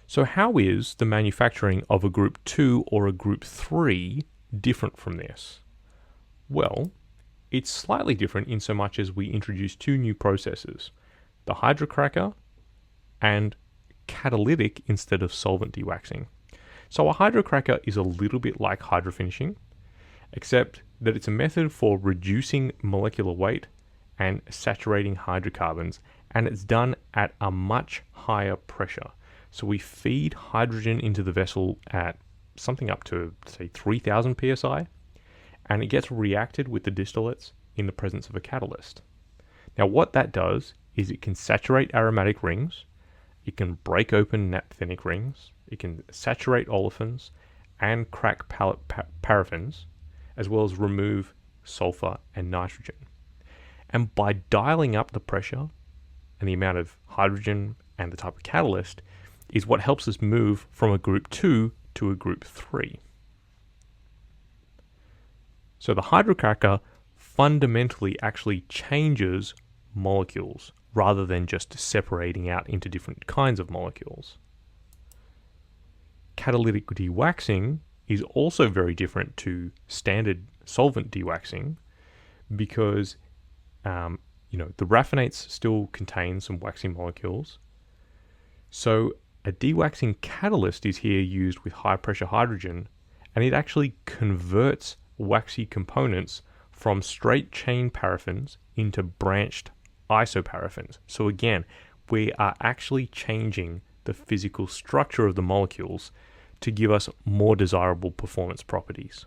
So how is the manufacturing of a Group 2 or a Group 3 different from this? Well, it's slightly different in so much as we introduce two new processes, the hydrocracker and catalytic instead of solvent dewaxing. So a hydrocracker is a little bit like hydrofinishing, except that it's a method for reducing molecular weight and saturating hydrocarbons, and it's done at a much higher pressure. So we feed hydrogen into the vessel at something up to, say, 3000 psi, and it gets reacted with the distillates in the presence of a catalyst. Now what that does is it can saturate aromatic rings, it can break open naphthenic rings, it can saturate olefins and crack paraffins, as well as remove sulfur and nitrogen. And by dialing up the pressure and the amount of hydrogen and the type of catalyst is what helps us move from a Group 2 to a Group 3. So the hydrocracker fundamentally actually changes molecules rather than just separating out into different kinds of molecules. Catalytic dewaxing is also very different to standard solvent dewaxing because the raffinates still contain some waxy molecules. So a dewaxing catalyst is here used with high pressure hydrogen, and it actually converts waxy components from straight chain paraffins into branched isoparaffins. So again, we are actually changing the physical structure of the molecules to give us more desirable performance properties.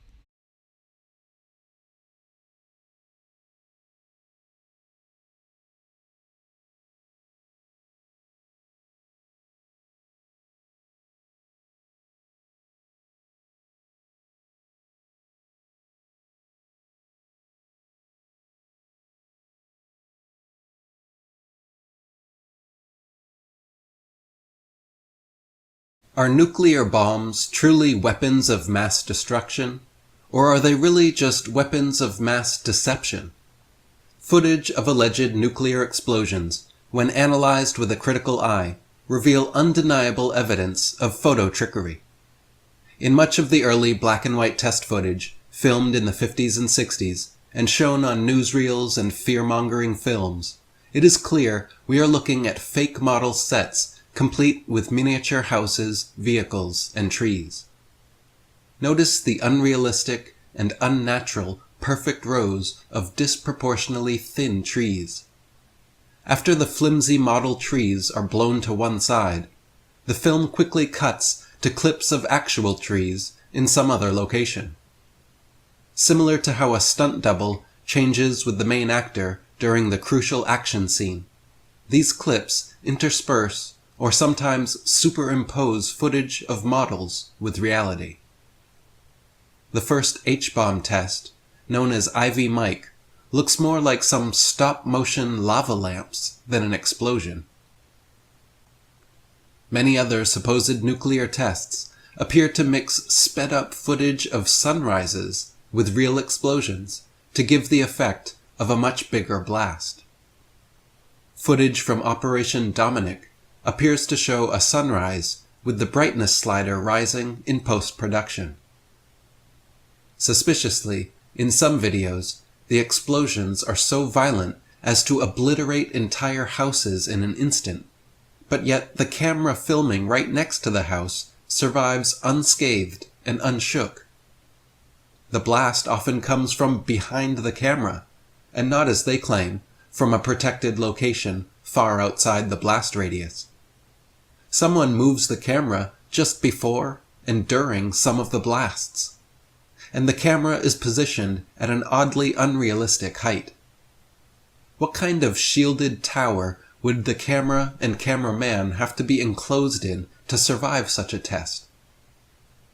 Are nuclear bombs truly weapons of mass destruction, or are they really just weapons of mass deception? Footage of alleged nuclear explosions, when analyzed with a critical eye, reveal undeniable evidence of photo trickery. In much of the early black and white test footage, filmed in the 50s and 60s, and shown on newsreels and fear-mongering films, it is clear we are looking at fake model sets complete with miniature houses, vehicles, and trees. Notice the unrealistic and unnatural perfect rows of disproportionately thin trees. After the flimsy model trees are blown to one side, the film quickly cuts to clips of actual trees in some other location. Similar to how a stunt double changes with the main actor during the crucial action scene, these clips intersperse or sometimes superimpose footage of models with reality. The first H-bomb test, known as IV Mike, looks more like some stop-motion lava lamps than an explosion. Many other supposed nuclear tests appear to mix sped-up footage of sunrises with real explosions to give the effect of a much bigger blast. Footage from Operation Dominic appears to show a sunrise with the brightness slider rising in post-production. Suspiciously, in some videos, the explosions are so violent as to obliterate entire houses in an instant, but yet the camera filming right next to the house survives unscathed and unshook. The blast often comes from behind the camera, and not, as they claim, from a protected location far outside the blast radius. Someone moves the camera just before and during some of the blasts, and the camera is positioned at an oddly unrealistic height. What kind of shielded tower would the camera and cameraman have to be enclosed in to survive such a test?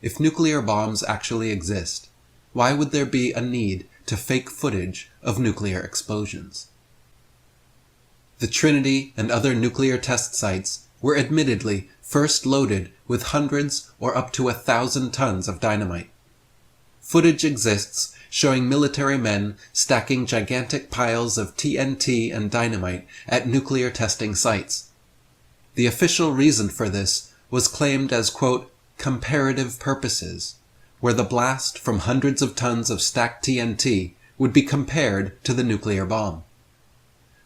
If nuclear bombs actually exist, why would there be a need to fake footage of nuclear explosions? The Trinity and other nuclear test sites were admittedly first loaded with hundreds or up to 1,000 tons of dynamite. Footage exists showing military men stacking gigantic piles of TNT and dynamite at nuclear testing sites. The official reason for this was claimed as, quote, comparative purposes, where the blast from hundreds of tons of stacked TNT would be compared to the nuclear bomb.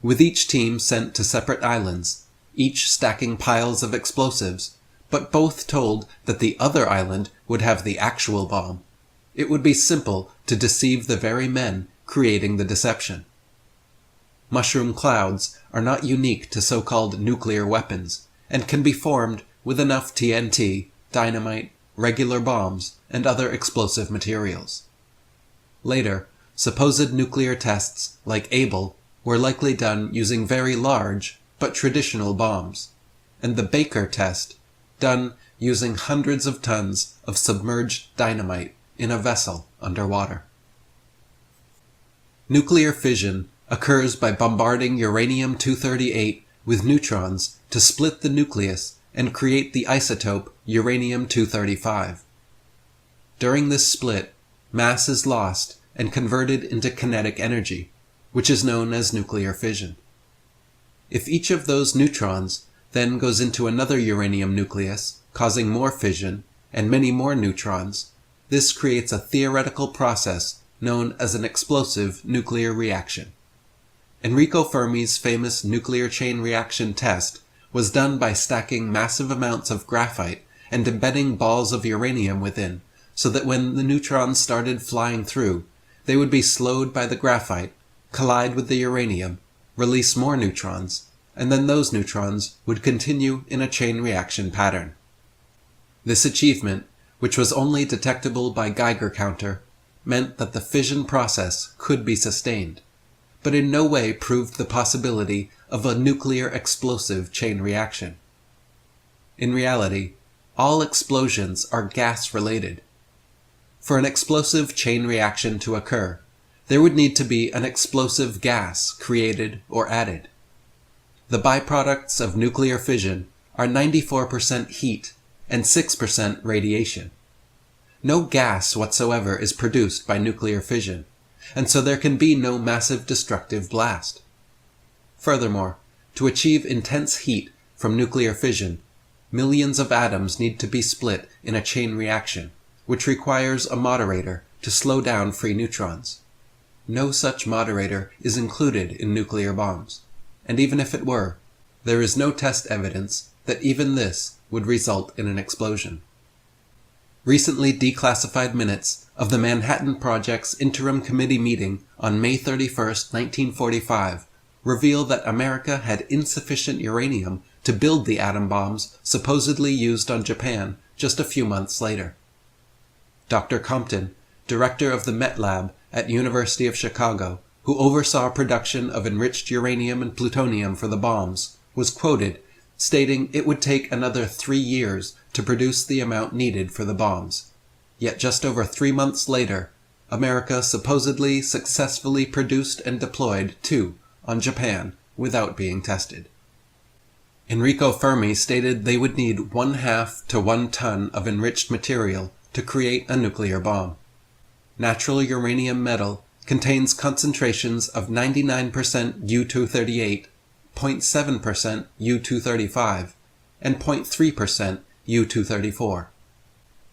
With each team sent to separate islands, each stacking piles of explosives, but both told that the other island would have the actual bomb, it would be simple to deceive the very men creating the deception. Mushroom clouds are not unique to so-called nuclear weapons, and can be formed with enough TNT, dynamite, regular bombs, and other explosive materials. Later, supposed nuclear tests, like Able, were likely done using very large but traditional bombs, and the Baker test, done using hundreds of tons of submerged dynamite in a vessel underwater. Nuclear fission occurs by bombarding uranium-238 with neutrons to split the nucleus and create the isotope uranium-235. During this split, mass is lost and converted into kinetic energy, which is known as nuclear fission. If each of those neutrons then goes into another uranium nucleus, causing more fission and many more neutrons, this creates a theoretical process known as an explosive nuclear reaction. Enrico Fermi's famous nuclear chain reaction test was done by stacking massive amounts of graphite and embedding balls of uranium within, so that when the neutrons started flying through, they would be slowed by the graphite, collide with the uranium, release more neutrons, and then those neutrons would continue in a chain reaction pattern. This achievement, which was only detectable by Geiger counter, meant that the fission process could be sustained, but in no way proved the possibility of a nuclear explosive chain reaction. In reality, all explosions are gas-related. For an explosive chain reaction to occur, there would need to be an explosive gas created or added. The byproducts of nuclear fission are 94% heat and 6% radiation. No gas whatsoever is produced by nuclear fission, and so there can be no massive destructive blast. Furthermore, to achieve intense heat from nuclear fission, millions of atoms need to be split in a chain reaction, which requires a moderator to slow down free neutrons. No such moderator is included in nuclear bombs, and even if it were, there is no test evidence that even this would result in an explosion. Recently declassified minutes of the Manhattan Project's Interim Committee meeting on May 31, 1945, reveal that America had insufficient uranium to build the atom bombs supposedly used on Japan just a few months later. Dr. Compton, director of the Met Lab at University of Chicago, who oversaw production of enriched uranium and plutonium for the bombs, was quoted stating it would take another 3 years to produce the amount needed for the bombs. Yet just over 3 months later, America supposedly successfully produced and deployed 2 on Japan without being tested. Enrico Fermi stated they would need 1/2 to 1 ton of enriched material to create a nuclear bomb. Natural uranium metal contains concentrations of 99% U-238, 0.7% U-235, and 0.3% U-234.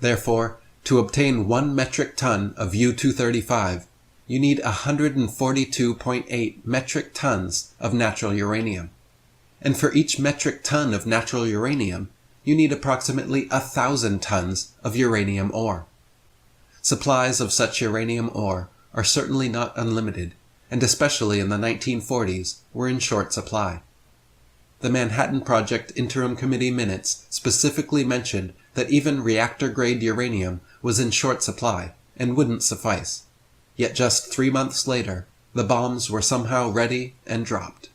Therefore, to obtain 1 metric ton of U-235, you need 142.8 metric tons of natural uranium. And for each metric ton of natural uranium, you need approximately 1,000 tons of uranium ore. Supplies of such uranium ore are certainly not unlimited, and especially in the 1940s were in short supply. The Manhattan Project Interim Committee minutes specifically mentioned that even reactor-grade uranium was in short supply and wouldn't suffice. Yet just 3 months later, the bombs were somehow ready and dropped.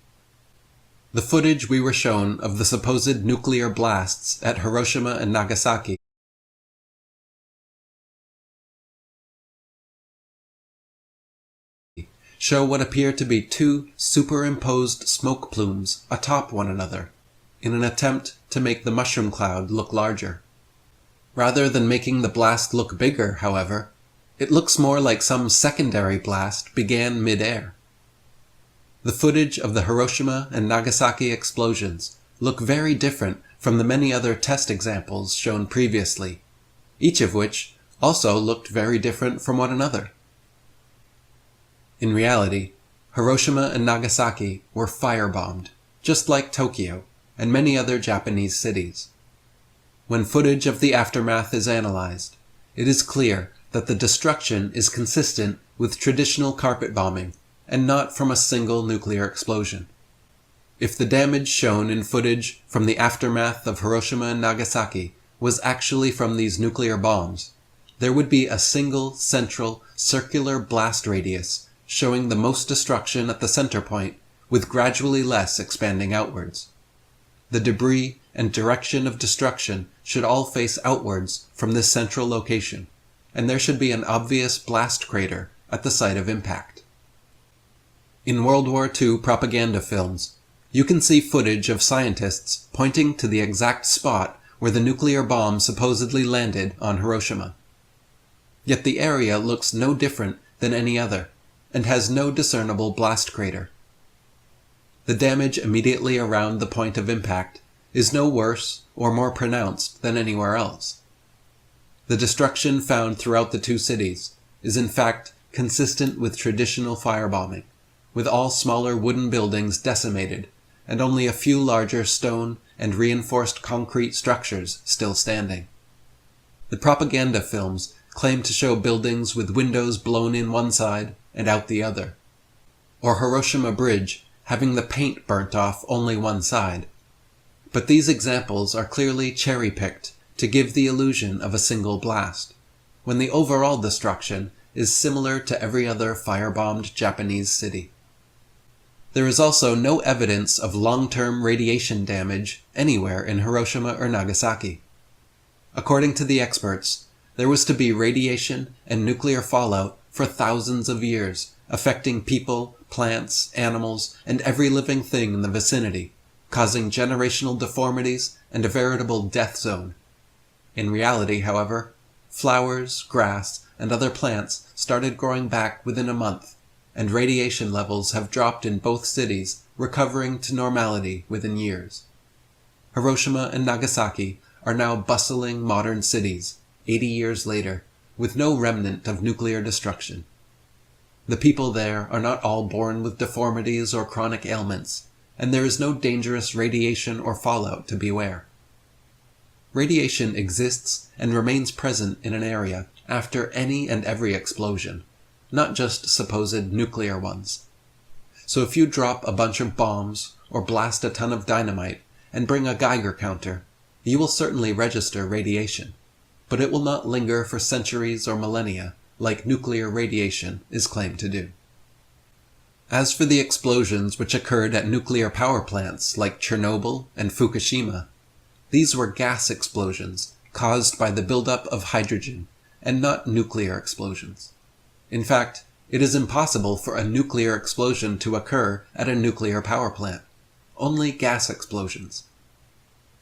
The footage we were shown of the supposed nuclear blasts at Hiroshima and Nagasaki show what appear to be 2 superimposed smoke plumes atop one another, in an attempt to make the mushroom cloud look larger. Rather than making the blast look bigger, however, it looks more like some secondary blast began mid-air. The footage of the Hiroshima and Nagasaki explosions look very different from the many other test examples shown previously, each of which also looked very different from one another. In reality, Hiroshima and Nagasaki were firebombed, just like Tokyo and many other Japanese cities. When footage of the aftermath is analyzed, it is clear that the destruction is consistent with traditional carpet bombing and not from a single nuclear explosion. If the damage shown in footage from the aftermath of Hiroshima and Nagasaki was actually from these nuclear bombs, there would be a single central circular blast radius showing the most destruction at the center point, with gradually less expanding outwards. The debris and direction of destruction should all face outwards from this central location, and there should be an obvious blast crater at the site of impact. In World War II propaganda films, you can see footage of scientists pointing to the exact spot where the nuclear bomb supposedly landed on Hiroshima. Yet the area looks no different than any other, and has no discernible blast crater. The damage immediately around the point of impact is no worse or more pronounced than anywhere else. The destruction found throughout the 2 cities is in fact consistent with traditional firebombing, with all smaller wooden buildings decimated and only a few larger stone and reinforced concrete structures still standing. The propaganda films claim to show buildings with windows blown in one side and out the other, or Hiroshima Bridge having the paint burnt off only one side. But these examples are clearly cherry-picked to give the illusion of a single blast, when the overall destruction is similar to every other firebombed Japanese city. There is also no evidence of long-term radiation damage anywhere in Hiroshima or Nagasaki. According to the experts, there was to be radiation and nuclear fallout for thousands of years, affecting people, plants, animals, and every living thing in the vicinity, causing generational deformities and a veritable death zone. In reality, however, flowers, grass, and other plants started growing back within a month, and radiation levels have dropped in both cities, recovering to normality within years. Hiroshima and Nagasaki are now bustling modern cities, 80 years later, with no remnant of nuclear destruction. The people there are not all born with deformities or chronic ailments, and there is no dangerous radiation or fallout to beware. Radiation exists and remains present in an area after any and every explosion, not just supposed nuclear ones. So if you drop a bunch of bombs or blast a ton of dynamite and bring a Geiger counter, you will certainly register radiation, but it will not linger for centuries or millennia like nuclear radiation is claimed to do. As for the explosions which occurred at nuclear power plants like Chernobyl and Fukushima, these were gas explosions caused by the buildup of hydrogen and not nuclear explosions. In fact, it is impossible for a nuclear explosion to occur at a nuclear power plant. Only gas explosions.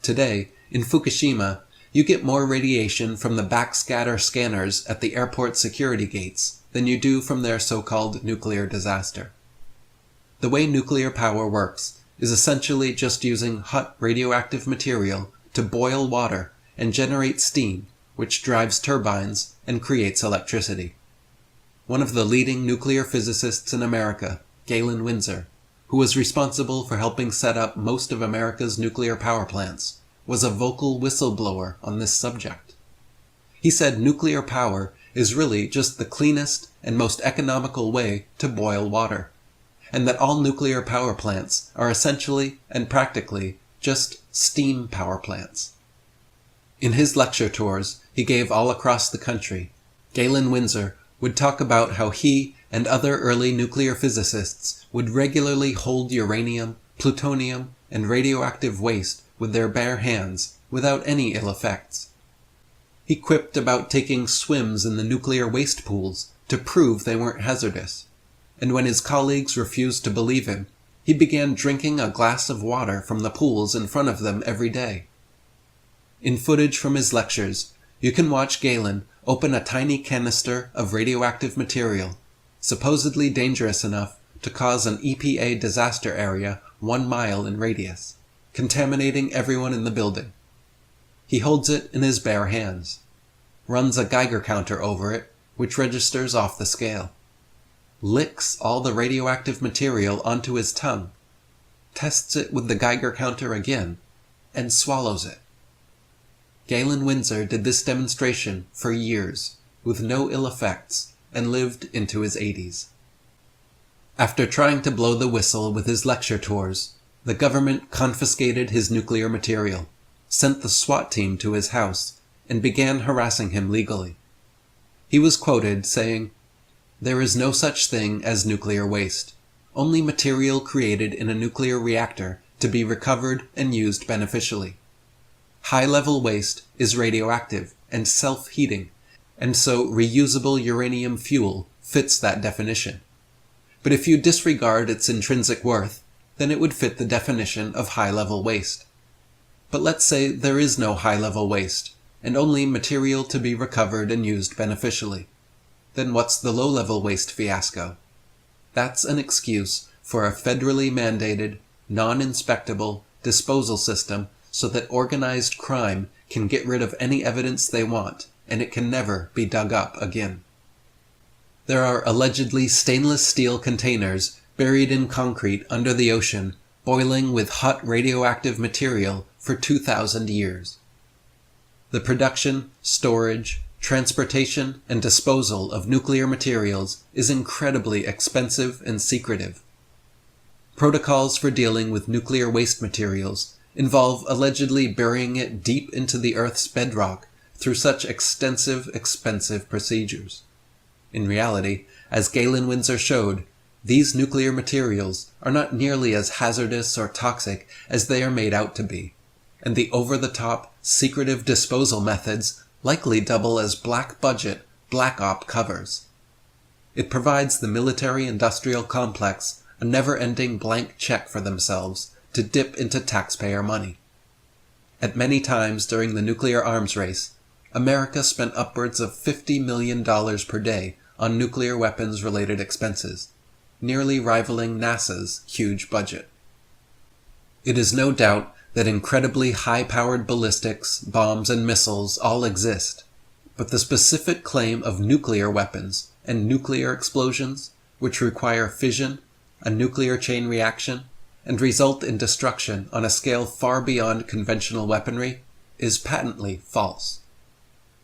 Today, in Fukushima, you get more radiation from the backscatter scanners at the airport security gates than you do from their so-called nuclear disaster. The way nuclear power works is essentially just using hot radioactive material to boil water and generate steam, which drives turbines and creates electricity. One of the leading nuclear physicists in America, Galen Winsor, who was responsible for helping set up most of America's nuclear power plants, was a vocal whistleblower on this subject. He said nuclear power is really just the cleanest and most economical way to boil water, and that all nuclear power plants are essentially and practically just steam power plants. In his lecture tours he gave all across the country, Galen Winsor would talk about how he and other early nuclear physicists would regularly hold uranium, plutonium, and radioactive waste with their bare hands without any ill effects. He quipped about taking swims in the nuclear waste pools to prove they weren't hazardous, and when his colleagues refused to believe him, he began drinking a glass of water from the pools in front of them every day. In footage from his lectures, you can watch Galen open a tiny canister of radioactive material, supposedly dangerous enough to cause an EPA disaster area 1 mile in radius, contaminating everyone in the building. He holds it in his bare hands, runs a Geiger counter over it, which registers off the scale, licks all the radioactive material onto his tongue, tests it with the Geiger counter again, and swallows it. Galen Winsor did this demonstration for years, with no ill effects, and lived into his 80s. After trying to blow the whistle with his lecture tours, the government confiscated his nuclear material, sent the SWAT team to his house, and began harassing him legally. He was quoted saying, "There is no such thing as nuclear waste, only material created in a nuclear reactor to be recovered and used beneficially. High-level waste is radioactive and self-heating, and so reusable uranium fuel fits that definition. But if you disregard its intrinsic worth, then it would fit the definition of high-level waste. But let's say there is no high-level waste, and only material to be recovered and used beneficially. Then what's the low-level waste fiasco? That's an excuse for a federally mandated, non-inspectable disposal system so that organized crime can get rid of any evidence they want, and it can never be dug up again. There are allegedly stainless steel containers buried in concrete under the ocean, boiling with hot radioactive material for 2,000 years. The production, storage, transportation, and disposal of nuclear materials is incredibly expensive and secretive. Protocols for dealing with nuclear waste materials involve allegedly burying it deep into the Earth's bedrock through such expensive procedures. In reality, as Galen Winsor showed, these nuclear materials are not nearly as hazardous or toxic as they are made out to be, and the over-the-top, secretive disposal methods likely double as black-budget, black-op covers. It provides the military-industrial complex a never-ending blank check for themselves to dip into taxpayer money. At many times during the nuclear arms race, America spent upwards of $50 million per day on nuclear weapons-related expenses, nearly rivaling NASA's huge budget. It is no doubt that incredibly high-powered ballistics, bombs, and missiles all exist, but the specific claim of nuclear weapons and nuclear explosions, which require fission, a nuclear chain reaction, and result in destruction on a scale far beyond conventional weaponry, is patently false.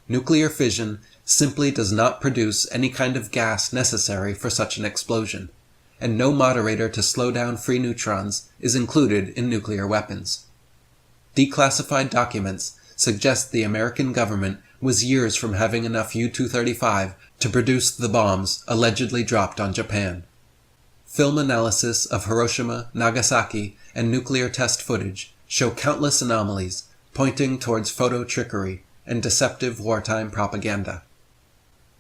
Nuclear fission simply does not produce any kind of gas necessary for such an explosion, and no moderator to slow down free neutrons is included in nuclear weapons. Declassified documents suggest the American government was years from having enough U-235 to produce the bombs allegedly dropped on Japan. Film analysis of Hiroshima, Nagasaki, and nuclear test footage show countless anomalies pointing towards photo trickery and deceptive wartime propaganda.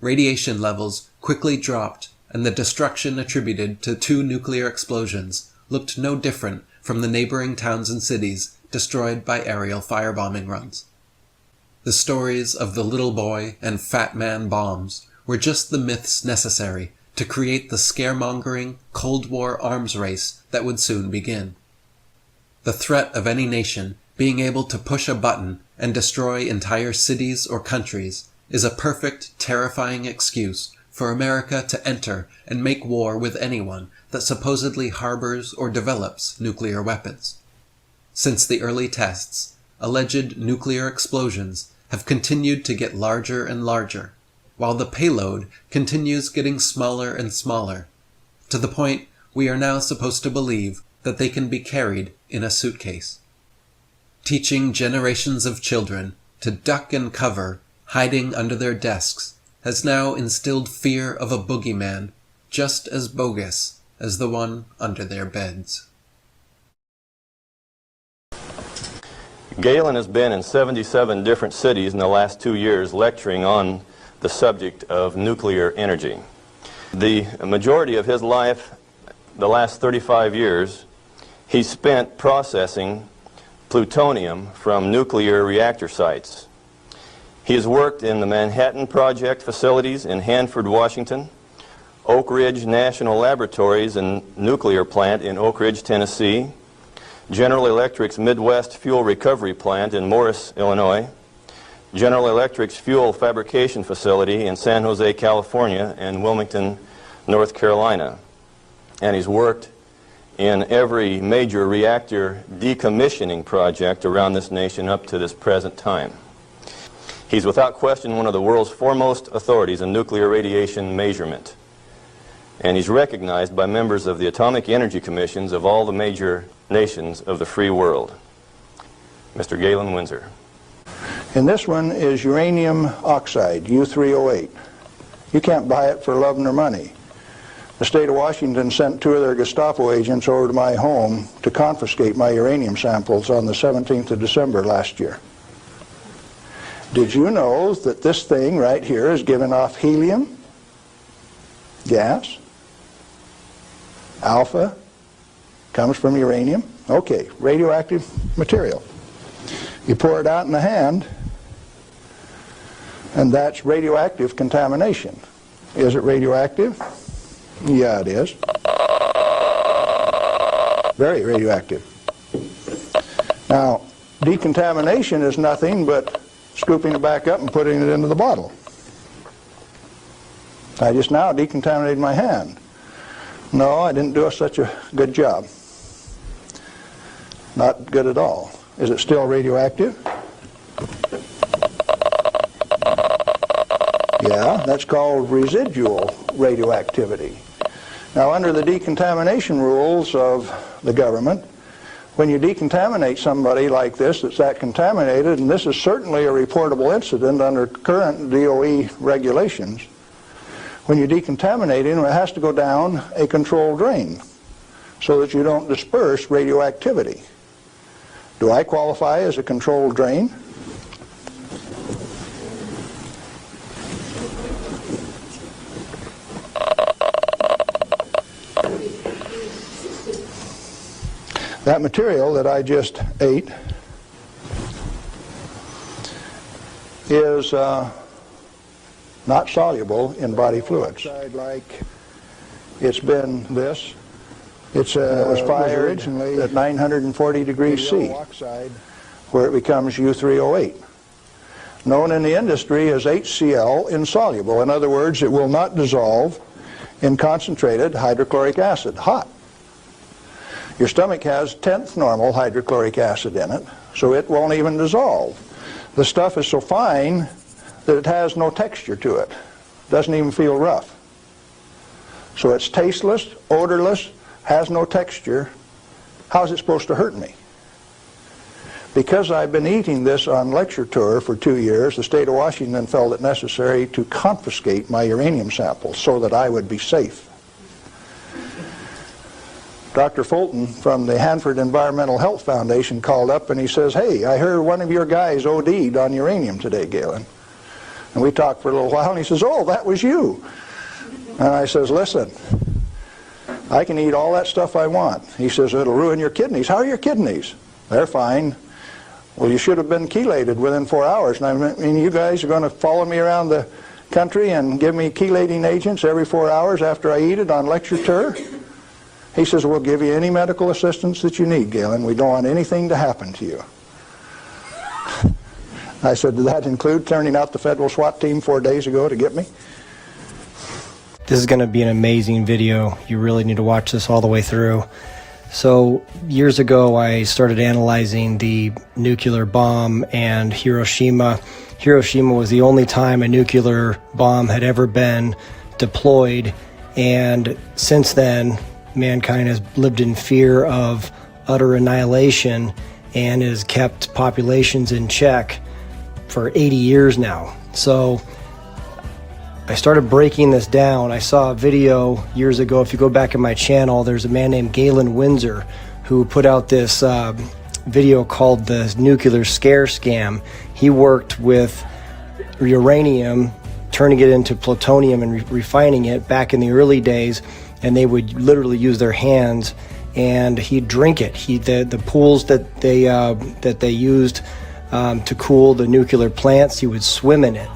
Radiation levels quickly dropped, and the destruction attributed to 2 nuclear explosions looked no different from the neighboring towns and cities destroyed by aerial firebombing runs. The stories of the little boy and fat man bombs were just the myths necessary to create the scaremongering Cold War arms race that would soon begin. The threat of any nation being able to push a button and destroy entire cities or countries is a perfect, terrifying excuse for America to enter and make war with anyone that supposedly harbors or develops nuclear weapons. Since the early tests, alleged nuclear explosions have continued to get larger and larger, while the payload continues getting smaller and smaller, to the point we are now supposed to believe that they can be carried in a suitcase. Teaching generations of children to duck and cover, hiding under their desks, has now instilled fear of a boogeyman just as bogus as the one under their beds. Galen has been in 77 different cities in the last 2 years lecturing on the subject of nuclear energy. The majority of his life, the last 35 years, he spent processing plutonium from nuclear reactor sites. He has worked in the Manhattan Project facilities in Hanford, Washington, Oak Ridge National Laboratories and Nuclear Plant in Oak Ridge, Tennessee, General Electric's Midwest Fuel Recovery Plant in Morris, Illinois, General Electric's Fuel Fabrication Facility in San Jose, California, and Wilmington, North Carolina. And he's worked in every major reactor decommissioning project around this nation up to this present time. He's without question one of the world's foremost authorities in nuclear radiation measurement. And he's recognized by members of the Atomic Energy Commissions of all the major nations of the free world. Mr. Galen Windsor. And this one is uranium oxide, U-308. You can't buy it for love nor money. The state of Washington sent 2 of their Gestapo agents over to my home to confiscate my uranium samples on the 17th of December last year. Did you know that this thing right here is giving off helium, gas, alpha, comes from uranium? Okay, radioactive material. You pour it out in the hand, and that's radioactive contamination. Is it radioactive? Yeah, it is. Very radioactive. Now, decontamination is nothing but scooping it back up and putting it into the bottle. I just now decontaminated my hand. No, I didn't do such a good job. Not good at all. Is it still radioactive? Yeah, that's called residual radioactivity. Now, under the decontamination rules of the government, when you decontaminate somebody like this that's that contaminated, and this is certainly a reportable incident under current DOE regulations, when you decontaminate him, it has to go down a controlled drain so that you don't disperse radioactivity. Do I qualify as a controlled drain? That material that I just ate is not soluble in body fluids. Like it's been this. It was fired originally at 940 degrees C, where it becomes U3O8. Known in the industry as HCl insoluble. In other words, it will not dissolve in concentrated hydrochloric acid, hot. Your stomach has 10th normal hydrochloric acid in it, so it won't even dissolve. The stuff is so fine that it has no texture to it. Doesn't even feel rough. So it's tasteless, odorless, has no texture. How's it supposed to hurt me? Because I've been eating this on lecture tour for 2 years, the state of Washington felt it necessary to confiscate my uranium samples so that I would be safe. Dr. Fulton from the Hanford Environmental Health Foundation called up and he says, "Hey, I heard one of your guys OD'd on uranium today, Galen." And we talked for a little while and he says, "Oh, that was you." And I says, "Listen, I can eat all that stuff I want." He says, "It'll ruin your kidneys." "How are your kidneys?" "They're fine." "Well, you should have been chelated within 4 hours. And I mean, you guys are going to follow me around the country and give me chelating agents every 4 hours after I eat it on lecture tour?" He says, "We'll give you any medical assistance that you need, Galen. We don't want anything to happen to you." I said, "Did that include turning out the federal SWAT team 4 days ago to get me?" This is going to be an amazing video. You really need to watch this all the way through. So years ago, I started analyzing the nuclear bomb and Hiroshima. Hiroshima was the only time a nuclear bomb had ever been deployed. And since then, mankind has lived in fear of utter annihilation and has kept populations in check for 80 years now. So I started breaking this down. I saw a video years ago. If you go back in my channel, there's a man named Galen Windsor who put out this video called the Nuclear Scare Scam. He worked with uranium, turning it into plutonium and refining it back in the early days, and they would literally use their hands and he'd drink it. The pools that they used to cool the nuclear plants, he would swim in it.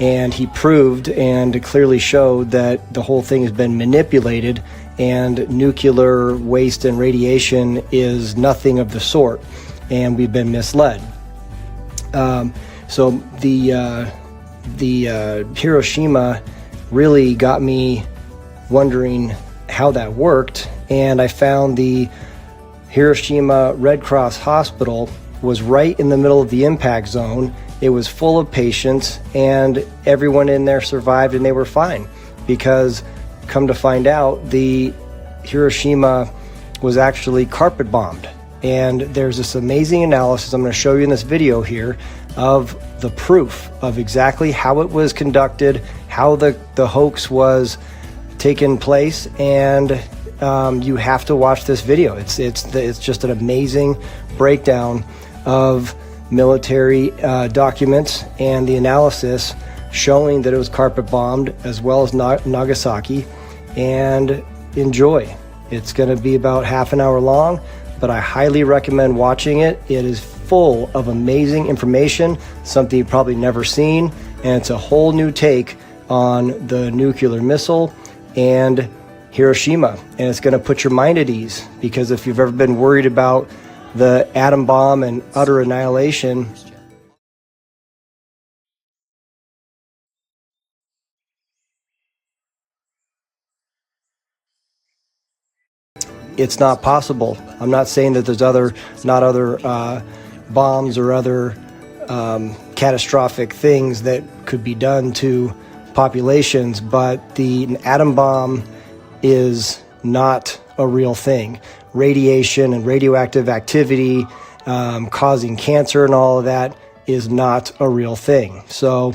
And he proved and clearly showed that the whole thing has been manipulated and nuclear waste and radiation is nothing of the sort, and we've been misled. So the Hiroshima really got me wondering how that worked, and I found the Hiroshima Red Cross Hospital was right in the middle of the impact zone. It was full of patients and everyone in there survived and they were fine, because come to find out, the Hiroshima was actually carpet bombed. And there's this amazing analysis I'm going to show you in this video here of the proof of exactly how it was conducted, how the hoax was taking place, and you have to watch this video. It's just an amazing breakdown of military documents and the analysis showing that it was carpet bombed, as well as Nagasaki. And enjoy. It's going to be about half an hour long, but I highly recommend watching it. It is full of amazing information, something you've probably never seen, and it's a whole new take on the nuclear missile and Hiroshima. And it's going to put your mind at ease, because if you've ever been worried about the atom bomb and utter annihilation, it's not possible. I'm not saying that there's not other bombs or other catastrophic things that could be done to populations, but the atom bomb is not a real thing. Radiation and radioactive activity causing cancer and all of that is not a real thing. So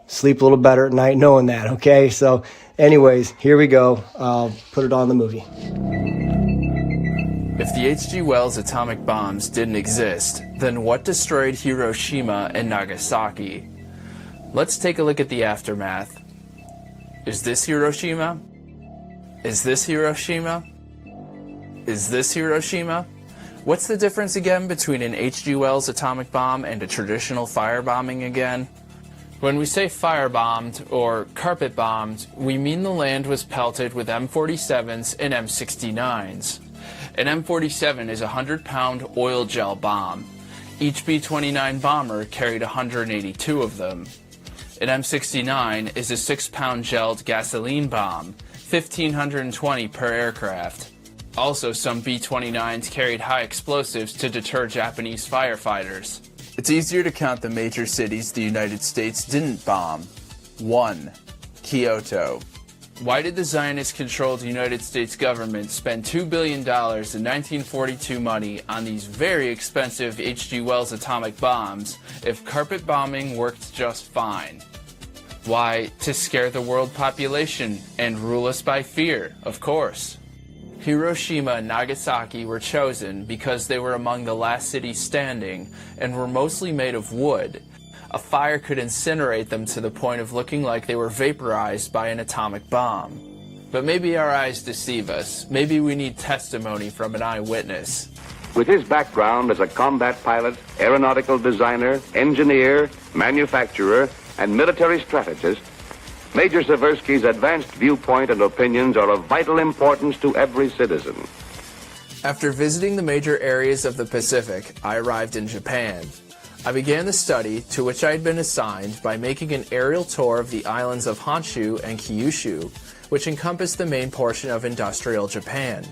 sleep a little better at night knowing that, okay? So anyways, here we go. I'll put it on the movie. If the H.G. Wells atomic bombs didn't exist, then what destroyed Hiroshima and Nagasaki? Let's take a look at the aftermath. Is this Hiroshima? Is this Hiroshima? Is this Hiroshima? What's the difference again between an H.G. Wells atomic bomb and a traditional firebombing again? When we say firebombed or carpet bombed, we mean the land was pelted with M47s and M69s. An M47 is a 100-pound oil gel bomb. Each B-29 bomber carried 182 of them. An M69 is a 6-pound gelled gasoline bomb, 1,520 per aircraft. Also, some B-29s carried high explosives to deter Japanese firefighters. It's easier to count the major cities the United States didn't bomb. 1. Kyoto. Why did the Zionist-controlled United States government spend $2 billion in 1942 money on these very expensive H.G. Wells atomic bombs if carpet bombing worked just fine? Why, to scare the world population and rule us by fear, of course. Hiroshima and Nagasaki were chosen because they were among the last cities standing and were mostly made of wood. A fire could incinerate them to the point of looking like they were vaporized by an atomic bomb. But maybe our eyes deceive us. Maybe we need testimony from an eyewitness. With his background as a combat pilot, aeronautical designer, engineer, manufacturer, and military strategist, Major Seversky's advanced viewpoint and opinions are of vital importance to every citizen. After visiting the major areas of the Pacific, I arrived in Japan. I began the study to which I had been assigned by making an aerial tour of the islands of Honshu and Kyushu, which encompass the main portion of industrial Japan.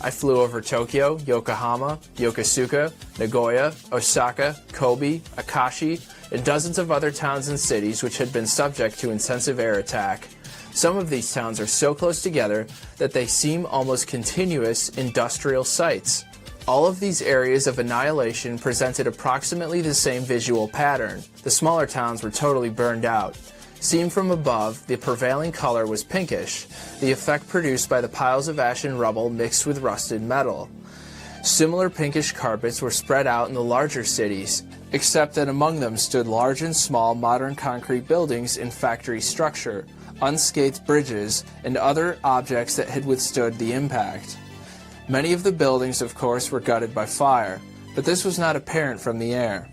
I flew over Tokyo, Yokohama, Yokosuka, Nagoya, Osaka, Kobe, Akashi, and dozens of other towns and cities which had been subject to intensive air attack. Some of these towns are so close together that they seem almost continuous industrial sites. All of these areas of annihilation presented approximately the same visual pattern. The smaller towns were totally burned out. Seen from above, the prevailing color was pinkish, the effect produced by the piles of ash and rubble mixed with rusted metal. Similar pinkish carpets were spread out in the larger cities, except that among them stood large and small modern concrete buildings in factory structure, unscathed bridges, and other objects that had withstood the impact. Many of the buildings, of course, were gutted by fire, but this was not apparent from the air.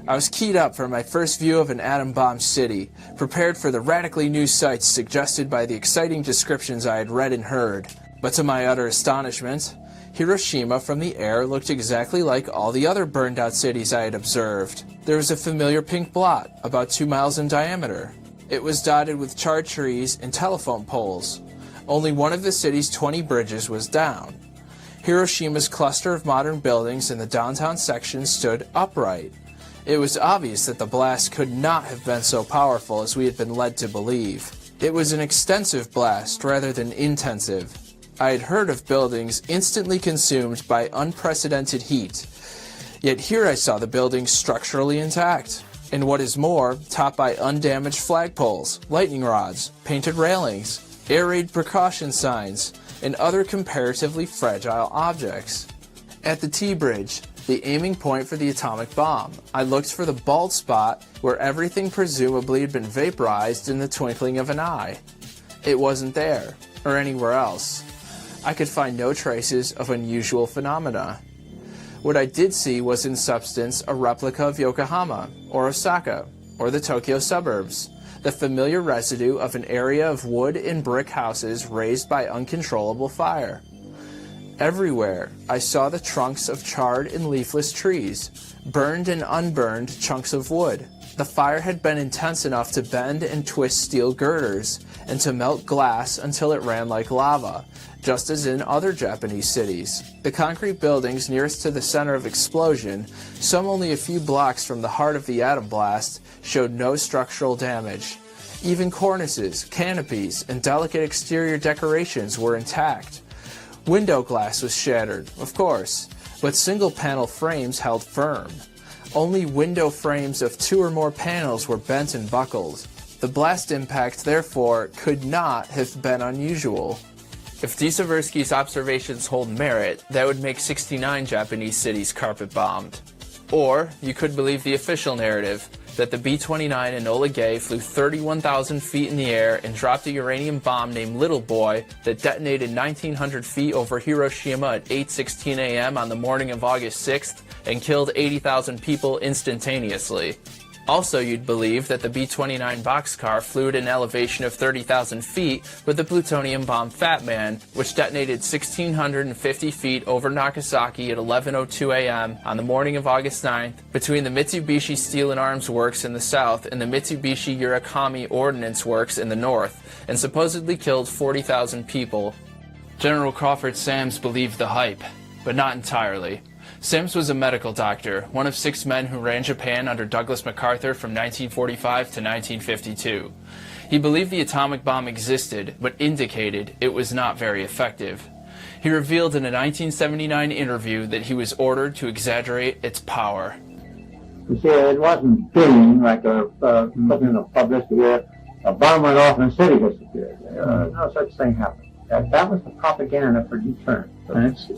I was keyed up for my first view of an atom-bombed city, prepared for the radically new sights suggested by the exciting descriptions I had read and heard. But to my utter astonishment, Hiroshima from the air looked exactly like all the other burned-out cities I had observed. There was a familiar pink blot, about 2 miles in diameter. It was dotted with charred trees and telephone poles. Only one of the city's 20 bridges was down. Hiroshima's cluster of modern buildings in the downtown section stood upright. It was obvious that the blast could not have been so powerful as we had been led to believe. It was an extensive blast rather than intensive. I had heard of buildings instantly consumed by unprecedented heat. Yet here I saw the buildings structurally intact, and what is more, topped by undamaged flagpoles, lightning rods, painted railings, air raid precaution signs, and other comparatively fragile objects. At the T-bridge, the aiming point for the atomic bomb, I looked for the bald spot where everything presumably had been vaporized in the twinkling of an eye. It wasn't there, or anywhere else. I could find no traces of unusual phenomena. What I did see was in substance a replica of Yokohama, or Osaka, or the Tokyo suburbs, the familiar residue of an area of wood and brick houses raised by uncontrollable fire. Everywhere, I saw the trunks of charred and leafless trees, burned and unburned chunks of wood. The fire had been intense enough to bend and twist steel girders, and to melt glass until it ran like lava, just as in other Japanese cities. The concrete buildings nearest to the center of explosion, some only a few blocks from the heart of the atom blast, showed no structural damage. Even cornices, canopies, and delicate exterior decorations were intact. Window glass was shattered, of course, but single-panel frames held firm. Only window frames of 2 or more panels were bent and buckled. The blast impact, therefore, could not have been unusual. If D. Seversky's observations hold merit, that would make 69 Japanese cities carpet-bombed. Or, you could believe the official narrative, that the B-29 Enola Gay flew 31,000 feet in the air and dropped a uranium bomb named Little Boy that detonated 1,900 feet over Hiroshima at 8:16 a.m. on the morning of August 6th and killed 80,000 people instantaneously. Also, you'd believe that the B-29 boxcar flew at an elevation of 30,000 feet with the plutonium bomb Fat Man, which detonated 1,650 feet over Nagasaki at 11:02 a.m. on the morning of August 9th between the Mitsubishi Steel and Arms Works in the south and the Mitsubishi Urakami Ordnance Works in the north, and supposedly killed 40,000 people. General Crawford Sams believed the hype, but not entirely. Sams was a medical doctor, one of 6 men who ran Japan under Douglas MacArthur from 1945 to 1952. He believed the atomic bomb existed, but indicated it was not very effective. He revealed in a 1979 interview that he was ordered to exaggerate its power. You see, it wasn't being like something in the publicity where a bomb went off and the city disappeared. No such thing happened. That was the propaganda for deterrence.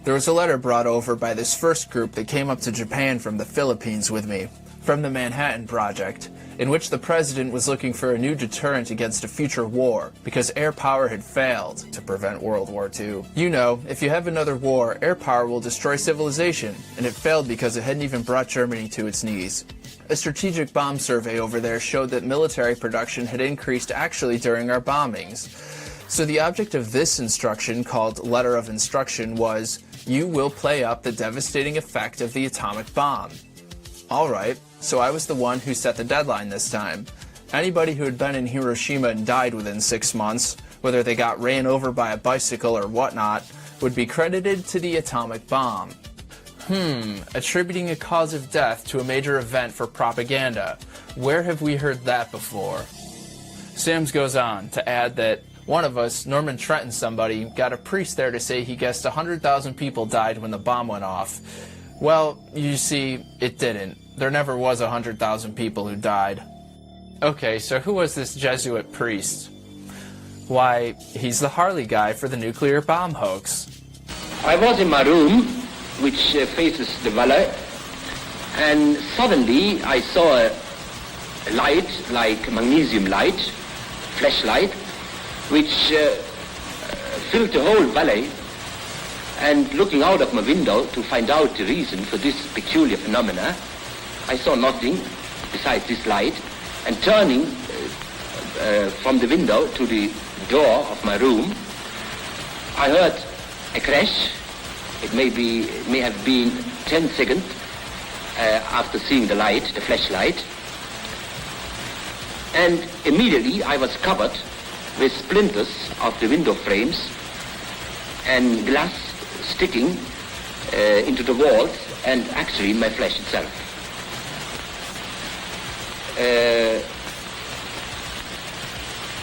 There was a letter brought over by this first group that came up to Japan from the Philippines with me, from the Manhattan Project, in which the president was looking for a new deterrent against a future war, because air power had failed to prevent World War II. You know, if you have another war, air power will destroy civilization, and it failed because it hadn't even brought Germany to its knees. A strategic bomb survey over there showed that military production had increased actually during our bombings. So the object of this instruction, called Letter of Instruction, was, you will play up the devastating effect of the atomic bomb. Alright, so I was the one who set the deadline this time. Anybody who had been in Hiroshima and died within 6 months, whether they got ran over by a bicycle or whatnot, would be credited to the atomic bomb. Attributing a cause of death to a major event for propaganda. Where have we heard that before? Sams goes on to add that one of us, Norman Trenton somebody, got a priest there to say he guessed 100,000 people died when the bomb went off. Well, you see, it didn't. There never was 100,000 people who died. Okay, so who was this Jesuit priest? Why, he's the Harley guy for the nuclear bomb hoax. I was in my room, which faces the valley, and suddenly I saw a light, like magnesium light, flashlight, which filled the whole valley, and looking out of my window to find out the reason for this peculiar phenomena, I saw nothing besides this light, and turning from the window to the door of my room, I heard a crash. It may have been 10 seconds after seeing the light, the flashlight, and immediately I was covered with splinters of the window frames and glass sticking into the walls and actually in my flesh itself.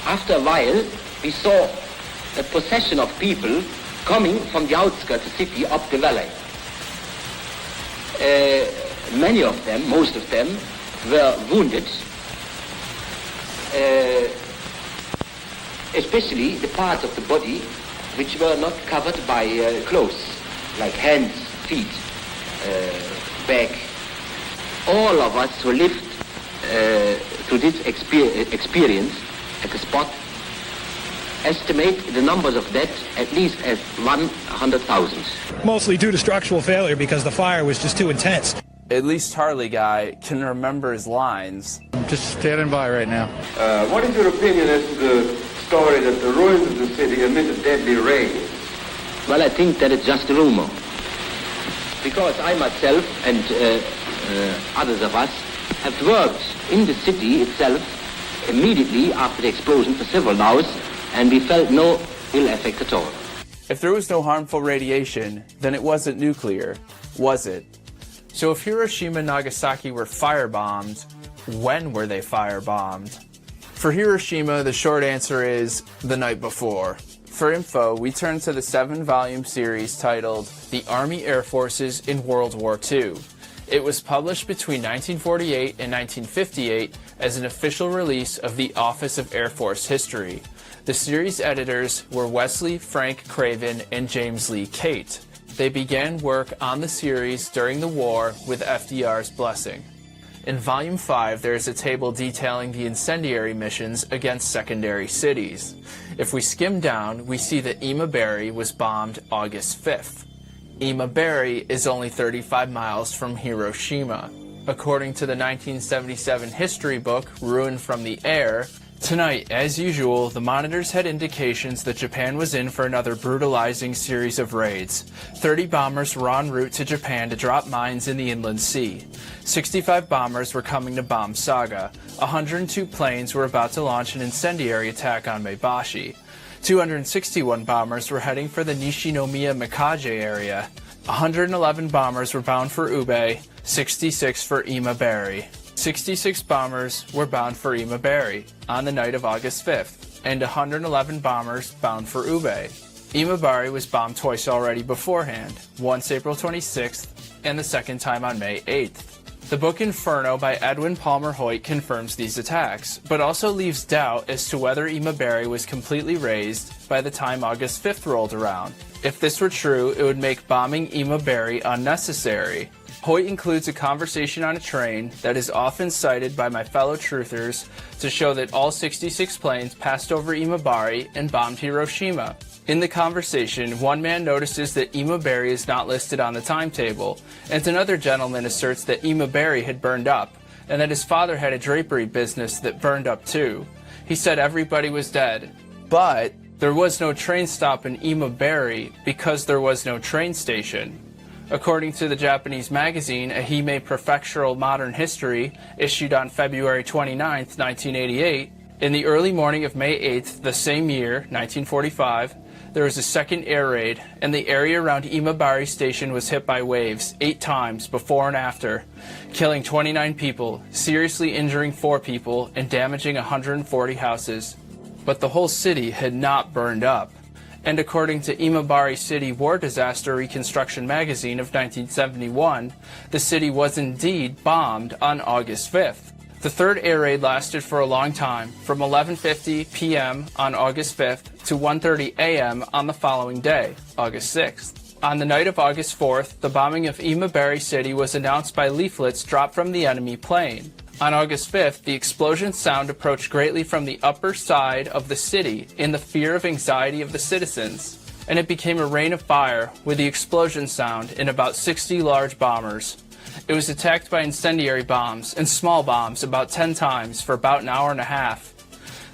After a while, we saw a procession of people coming from the outskirts of the city up the valley. Many of them, most of them, were wounded. Especially the parts of the body which were not covered by clothes, like hands, feet, back. All of us who lived through this experience at the spot estimate the numbers of deaths at least as 100,000. Mostly due to structural failure because the fire was just too intense. At least Harley guy can remember his lines. I'm just standing by right now. What is your opinion as to the story that the ruins of the city emitted deadly rays? Well, I think that it's just a rumor. Because I myself and others of us have worked in the city itself immediately after the explosion for several hours, and we felt no ill effect at all. If there was no harmful radiation, then it wasn't nuclear, was it? So if Hiroshima and Nagasaki were firebombed, when were they firebombed? For Hiroshima, the short answer is the night before. For info, we turn to the 7-volume series titled The Army Air Forces in World War II. It was published between 1948 and 1958 as an official release of the Office of Air Force History. The series editors were Wesley Frank Craven and James Lee Cate. They began work on the series during the war with FDR's blessing. In Volume 5, there is a table detailing the incendiary missions against secondary cities. If we skim down, we see that Imabari was bombed August 5th. Imabari is only 35 miles from Hiroshima. According to the 1977 history book, Ruin from the Air, tonight, as usual, the monitors had indications that Japan was in for another brutalizing series of raids. 30 bombers were en route to Japan to drop mines in the inland sea. 65 bombers were coming to bomb Saga. 102 planes were about to launch an incendiary attack on Maebashi. 261 bombers were heading for the Nishinomiya Mikaje area. 111 bombers were bound for Ube, 66 for Imabari. 66 bombers were bound for Imabari on the night of August 5th, and 111 bombers bound for Ube. Imabari was bombed twice already beforehand, once April 26th and the second time on May 8th. The book Inferno by Edwin Palmer Hoyt confirms these attacks, but also leaves doubt as to whether Imabari was completely razed by the time August 5th rolled around. If this were true, it would make bombing Imabari unnecessary. Hoyt includes a conversation on a train that is often cited by my fellow truthers to show that all 66 planes passed over Imabari and bombed Hiroshima. In the conversation, one man notices that Imabari is not listed on the timetable, and another gentleman asserts that Imabari had burned up, and that his father had a drapery business that burned up too. He said everybody was dead, but there was no train stop in Imabari because there was no train station. According to the Japanese magazine Ehime Prefectural Modern History, issued on February 29, 1988, in the early morning of May 8th, the same year, 1945, there was a second air raid, and the area around Imabari Station was hit by waves 8 times before and after, killing 29 people, seriously injuring 4 people, and damaging 140 houses. But the whole city had not burned up. And according to Imabari City War Disaster Reconstruction magazine of 1971, the city was indeed bombed on August 5th. The third air raid lasted for a long time, from 11:50 p.m. on August 5th to 1:30 a.m. on the following day, August 6th. On the night of August 4th, the bombing of Imabari City was announced by leaflets dropped from the enemy plane. On August 5th, the explosion sound approached greatly from the upper side of the city in the fear of anxiety of the citizens, and it became a rain of fire with the explosion sound in about 60 large bombers. It was attacked by incendiary bombs and small bombs about 10 times for about an hour and a half.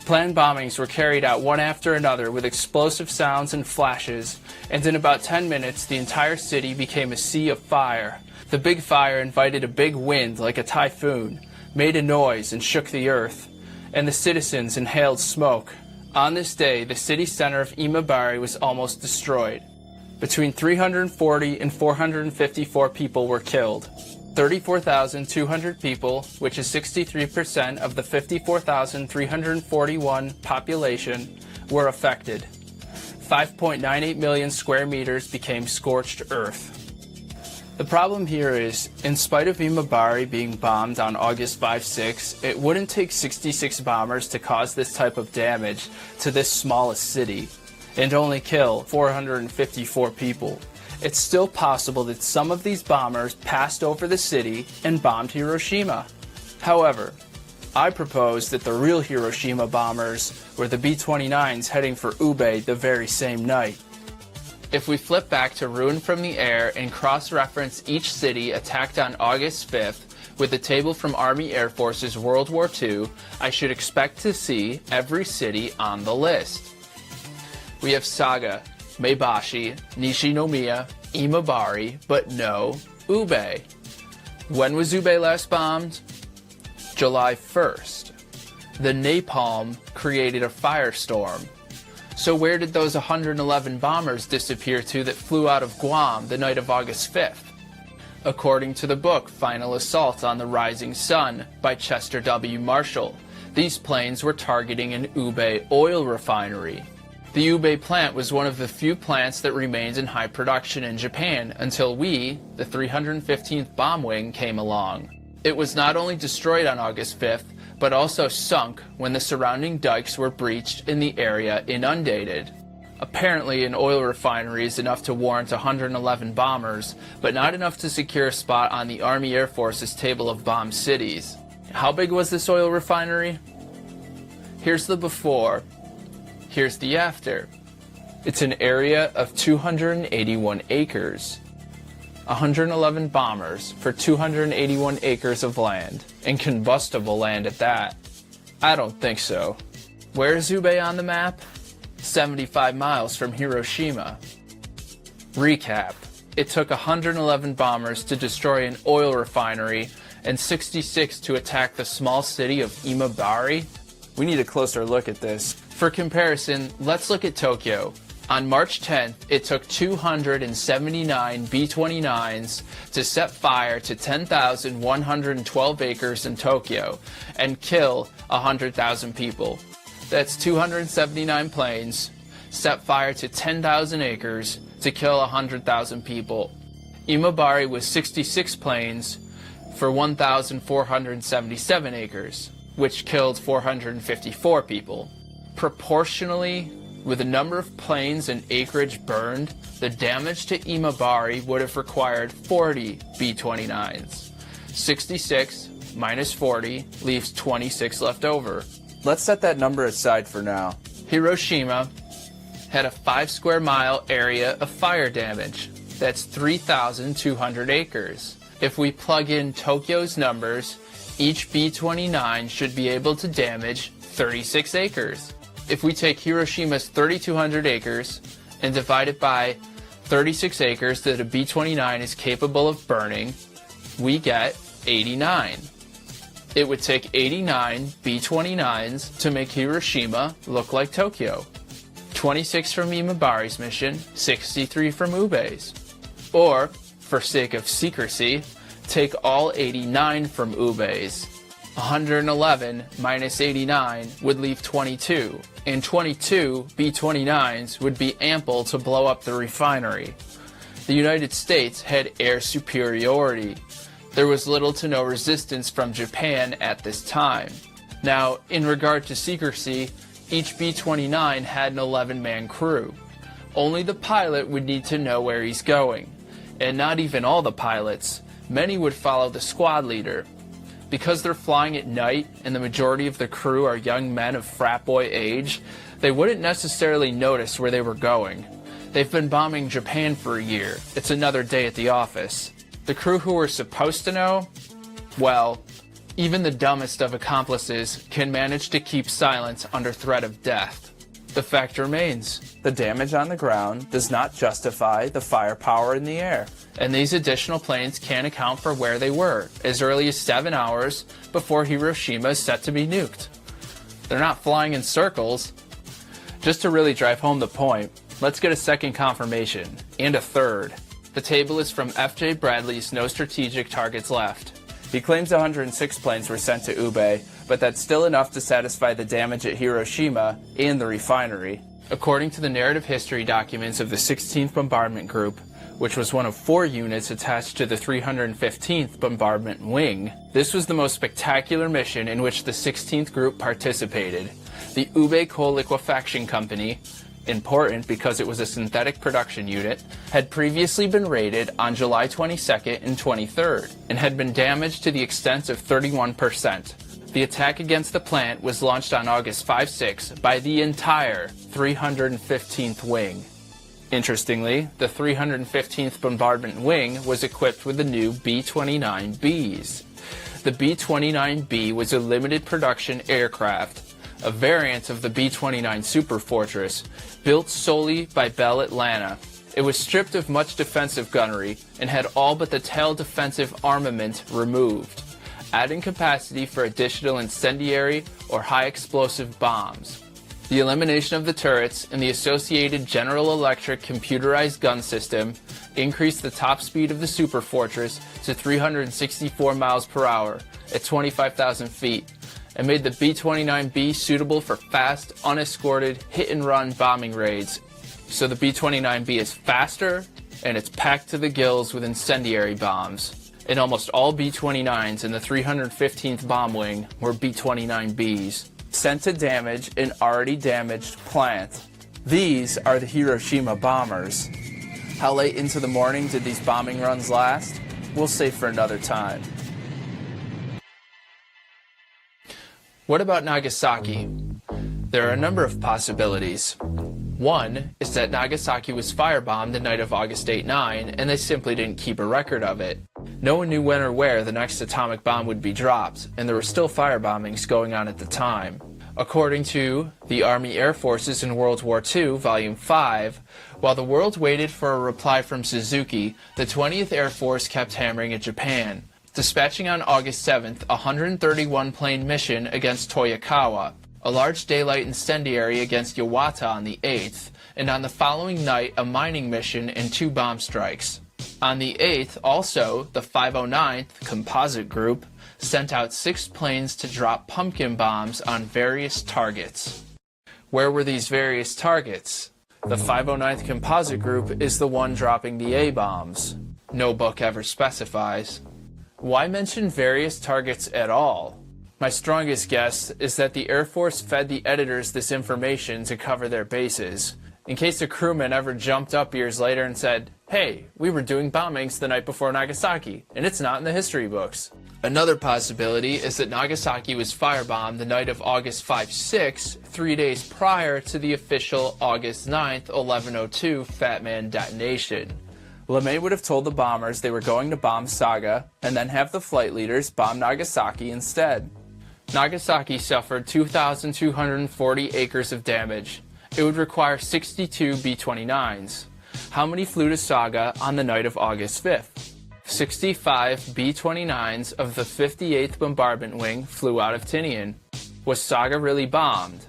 Planned bombings were carried out one after another with explosive sounds and flashes, and in about 10 minutes the entire city became a sea of fire. The big fire invited a big wind like a typhoon, made a noise and shook the earth, and the citizens inhaled smoke. On this day, the city center of Imabari was almost destroyed. Between 340 and 454 people were killed. 34,200 people, which is 63% of the 54,341 population, were affected. 5.98 million square meters became scorched earth. The problem here is, in spite of Imabari being bombed on August 5-6, it wouldn't take 66 bombers to cause this type of damage to this smallest city, and only kill 454 people. It's still possible that some of these bombers passed over the city and bombed Hiroshima. However, I propose that the real Hiroshima bombers were the B-29s heading for Ube the very same night. If we flip back to Ruin from the Air and cross-reference each city attacked on August 5th with the table from Army Air Force's World War II, I should expect to see every city on the list. We have Saga, Maebashi, Nishinomiya, Imabari, but no Ube. When was Ube last bombed? July 1st. The napalm created a firestorm. So where did those 111 bombers disappear to that flew out of Guam the night of August 5th? According to the book Final Assault on the Rising Sun by Chester W. Marshall, these planes were targeting an Ube oil refinery. The Ube plant was one of the few plants that remained in high production in Japan until we, the 315th Bomb Wing, came along. It was not only destroyed on August 5th, but also sunk when the surrounding dikes were breached and the area inundated. Apparently, an oil refinery is enough to warrant 111 bombers, but not enough to secure a spot on the Army Air Force's table of bombed cities. How big was this oil refinery? Here's the before. Here's the after. It's an area of 281 acres. 111 bombers for 281 acres of land, and combustible land at that? I don't think so. Where is Ube on the map? 75 miles from Hiroshima. Recap. It took 111 bombers to destroy an oil refinery and 66 to attack the small city of Imabari. We need a closer look at this. For comparison, let's look at Tokyo. On March 10th, it took 279 B-29s to set fire to 10,112 acres in Tokyo and kill 100,000 people. That's 279 planes set fire to 10,000 acres to kill 100,000 people. Imabari was 66 planes for 1,477 acres, which killed 454 people. Proportionally, with the number of planes and acreage burned, the damage to Imabari would have required 40 B-29s. 66 minus 40 leaves 26 left over. Let's set that number aside for now. Hiroshima had a 5 square mile area of fire damage. That's 3,200 acres. If we plug in Tokyo's numbers, each B-29 should be able to damage 36 acres. If we take Hiroshima's 3,200 acres and divide it by 36 acres that a B-29 is capable of burning, we get 89. It would take 89 B-29s to make Hiroshima look like Tokyo. 26 from Imabari's mission, 63 from Ube's. Or, for sake of secrecy, take all 89 from Ube's. 111 minus 89 would leave 22, and 22 B-29s would be ample to blow up the refinery. The United States had air superiority. There was little to no resistance from Japan at this time. Now, in regard to secrecy, each B-29 had an 11-man crew. Only the pilot would need to know where he's going. And not even all the pilots. Many would follow the squad leader. Because they're flying at night and the majority of the crew are young men of frat boy age, they wouldn't necessarily notice where they were going. They've been bombing Japan for a year. It's another day at the office. The crew who were supposed to know? Well, even the dumbest of accomplices can manage to keep silence under threat of death. The fact remains, the damage on the ground does not justify the firepower in the air, and these additional planes can't account for where they were as early as 7 hours before Hiroshima is set to be nuked. They're not flying in circles. Just to really drive home the point, let's get a second confirmation, and a third. The table is from F.J. Bradley's No Strategic Targets Left. He claims 106 planes were sent to Ube, but that's still enough to satisfy the damage at Hiroshima and the refinery. According to the narrative history documents of the 16th Bombardment Group, which was one of 4 units attached to the 315th Bombardment Wing, this was the most spectacular mission in which the 16th Group participated. The Ube Coal Liquefaction Company, important because it was a synthetic production unit, had previously been raided on July 22nd and 23rd, and had been damaged to the extent of 31%. The attack against the plant was launched on August 5-6 by the entire 315th Wing. Interestingly, the 315th Bombardment Wing was equipped with the new B-29Bs. The B-29B was a limited production aircraft, a variant of the B-29 Superfortress, built solely by Bell Atlanta. It was stripped of much defensive gunnery and had all but the tail defensive armament removed, adding capacity for additional incendiary or high explosive bombs. The elimination of the turrets and the associated General Electric computerized gun system increased the top speed of the Superfortress to 364 miles per hour at 25,000 feet, and made the B-29B suitable for fast, unescorted, hit-and-run bombing raids. So the B-29B is faster, and it's packed to the gills with incendiary bombs. And almost all B-29s in the 315th Bomb Wing were B-29Bs, sent to damage an already damaged plant. These are the Hiroshima bombers. How late into the morning did these bombing runs last? We'll save for another time. What about Nagasaki? There are a number of possibilities. One is that Nagasaki was firebombed the night of August 8-9, and they simply didn't keep a record of it. No one knew when or where the next atomic bomb would be dropped, and there were still firebombings going on at the time. According to the Army Air Forces in World War II, Volume 5, while the world waited for a reply from Suzuki, the 20th Air Force kept hammering at Japan, dispatching on August 7th a 131-plane mission against Toyokawa, a large daylight incendiary against Yawata on the 8th, and on the following night a mining mission and 2 bomb strikes. On the 8th, also, the 509th Composite Group sent out 6 planes to drop pumpkin bombs on various targets. Where were these various targets? The 509th Composite Group is the one dropping the A-bombs. No book ever specifies. Why mention various targets at all? My strongest guess is that the Air Force fed the editors this information to cover their bases, in case a crewman ever jumped up years later and said, "Hey, we were doing bombings the night before Nagasaki, and it's not in the history books." Another possibility is that Nagasaki was firebombed the night of August 5-6, 3 days prior to the official August 9th, 1102 Fat Man detonation. LeMay would have told the bombers they were going to bomb Saga, and then have the flight leaders bomb Nagasaki instead. Nagasaki suffered 2,240 acres of damage. It would require 62 B-29s. How many flew to Saga on the night of August 5th? 65 B-29s of the 58th Bombardment Wing flew out of Tinian. Was Saga really bombed?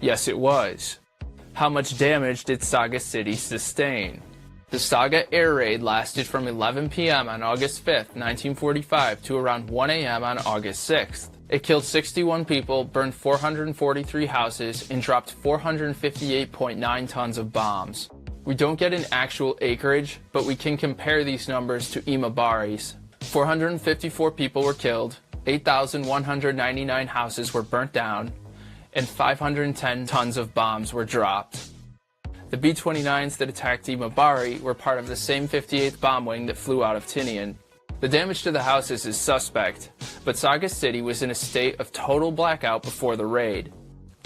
Yes, it was. How much damage did Saga City sustain? The Saga air raid lasted from 11 p.m. on August 5th, 1945 to around 1 a.m. on August 6th. It killed 61 people, burned 443 houses, and dropped 458.9 tons of bombs. We don't get an actual acreage, but we can compare these numbers to Imabari's. 454 people were killed, 8,199 houses were burnt down, and 510 tons of bombs were dropped. The B-29s that attacked Imabari were part of the same 58th bomb wing that flew out of Tinian. The damage to the houses is suspect, but Saga City was in a state of total blackout before the raid.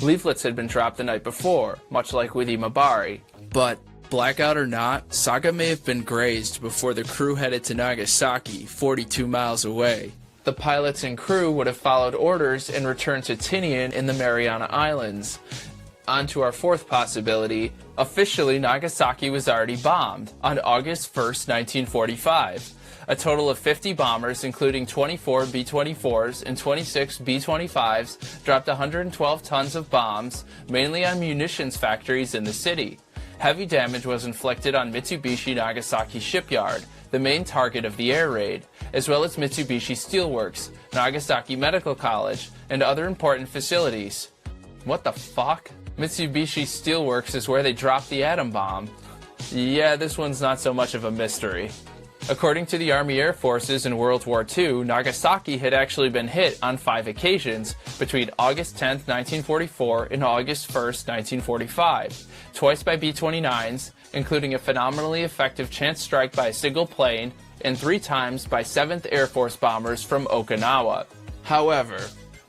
Leaflets had been dropped the night before, much like with Imabari. But, blackout or not, Saga may have been grazed before the crew headed to Nagasaki, 42 miles away. The pilots and crew would have followed orders and returned to Tinian in the Mariana Islands. On to our fourth possibility. Officially, Nagasaki was already bombed on August 1st, 1945. A total of 50 bombers, including 24 B-24s and 26 B-25s, dropped 112 tons of bombs, mainly on munitions factories in the city. Heavy damage was inflicted on Mitsubishi Nagasaki Shipyard, the main target of the air raid, as well as Mitsubishi Steelworks, Nagasaki Medical College, and other important facilities. What the fuck? Mitsubishi Steelworks is where they dropped the atom bomb. Yeah, this one's not so much of a mystery. According to the Army Air Forces in World War II, Nagasaki had actually been hit on 5 occasions between August 10, 1944 and August 1, 1945, twice by B-29s, including a phenomenally effective chance strike by a single plane, and 3 times by 7th Air Force bombers from Okinawa. However,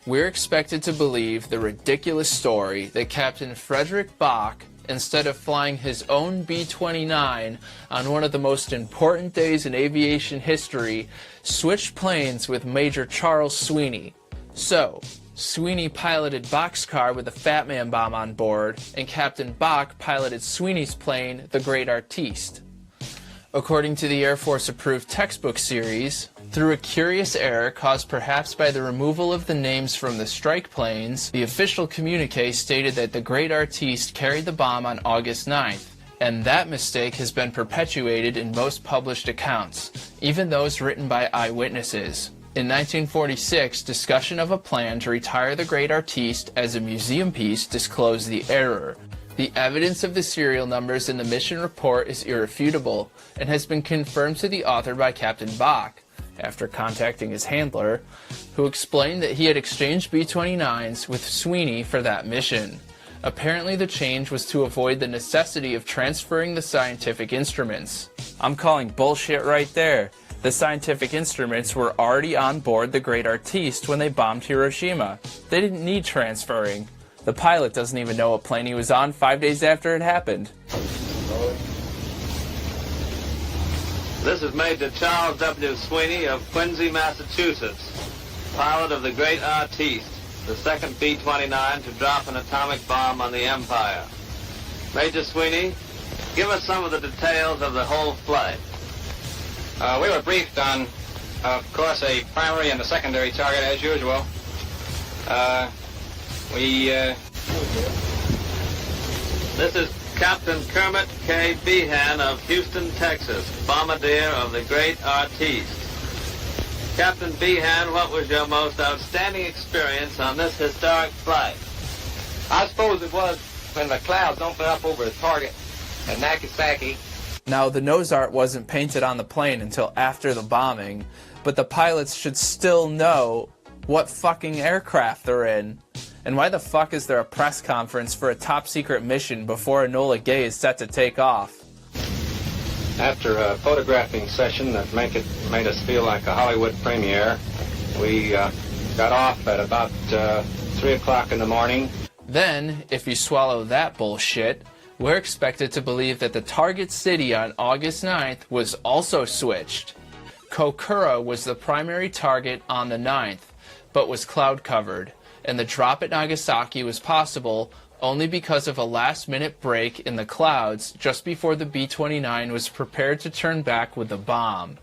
we're expected to believe the ridiculous story that Captain Frederick Bach, instead of flying his own B-29 on one of the most important days in aviation history, switched planes with Major Charles Sweeney. So, Sweeney piloted Bach's car with a Fat Man bomb on board, and Captain Bach piloted Sweeney's plane, the Great Artiste. According to the Air Force-approved textbook series, through a curious error caused perhaps by the removal of the names from the strike planes, the official communique stated that the Great Artiste carried the bomb on August 9th, and that mistake has been perpetuated in most published accounts, even those written by eyewitnesses. In 1946, discussion of a plan to retire the Great Artiste as a museum piece disclosed the error. The evidence of the serial numbers in the mission report is irrefutable, and has been confirmed to the author by Captain Bach, after contacting his handler, who explained that he had exchanged B-29s with Sweeney for that mission. Apparently the change was to avoid the necessity of transferring the scientific instruments. I'm calling bullshit right there. The scientific instruments were already on board the Great Artiste when they bombed Hiroshima. They didn't need transferring. The pilot doesn't even know what plane he was on 5 days after it happened. This is Major Charles W. Sweeney of Quincy, Massachusetts, pilot of the Great Artiste, the second B-29 to drop an atomic bomb on the Empire. Major Sweeney, give us some of the details of the whole flight. We were briefed on, of course, a primary and a secondary target as usual. This is Captain Kermit K. Behan of Houston, Texas, bombardier of the Great Artiste. Captain Behan, what was your most outstanding experience on this historic flight? I suppose it was when the clouds opened up over the target at Nagasaki. Now, the nose art wasn't painted on the plane until after the bombing, but the pilots should still know what fucking aircraft they're in. And why the fuck is there a press conference for a top-secret mission before Enola Gay is set to take off? After a photographing session that made us feel like a Hollywood premiere, we got off at about 3 o'clock in the morning. Then, if you swallow that bullshit, we're expected to believe that the target city on August 9th was also switched. Kokura was the primary target on the 9th, but was cloud-covered, and the drop at Nagasaki was possible only because of a last-minute break in the clouds just before the B-29 was prepared to turn back with the bomb.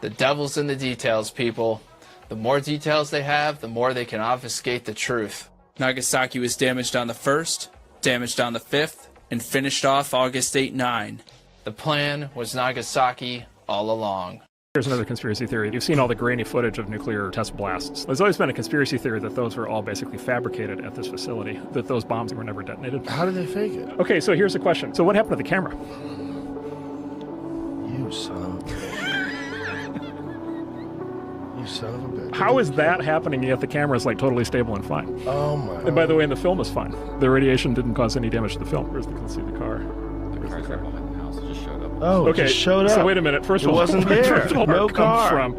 The devil's in the details, people. The more details they have, the more they can obfuscate the truth. Nagasaki was damaged on the 1st, damaged on the 5th, and finished off August 8-9. The plan was Nagasaki all along. Here's another conspiracy theory. You've seen all the grainy footage of nuclear test blasts. There's always been a conspiracy theory that those were all basically fabricated at this facility, that those bombs were never detonated. How did they fake it? Okay, so here's the question. So what happened to the camera? You son of a bitch. How is that happening yet the camera is like totally stable and fine? Oh my. And by the way, the film is fine. The radiation didn't cause any damage to the film. Let's see the car. Where's the car? Oh, okay. It just showed up. So wait a minute. First it of all, wasn't there. No car.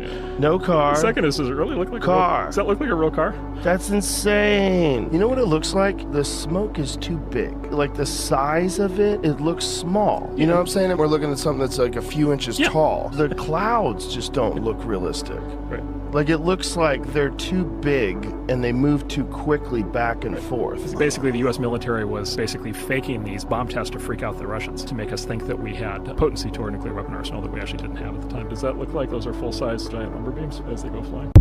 No car. Second is, does it really look like car? A real, does that look like a real car? That's insane. You know what it looks like? The smoke is too big. Like the size of it, it looks small. You know what I'm saying? And we're looking at something that's like a few inches tall. The clouds just don't look realistic. Right. Like it looks like they're too big and they move too quickly back and forth. Basically, the U.S. military was basically faking these bomb tests to freak out the Russians, to make us think that we had potency to our nuclear weapon arsenal that we actually didn't have at the time. Does that look like those are full-size giant lumber beams as they go flying?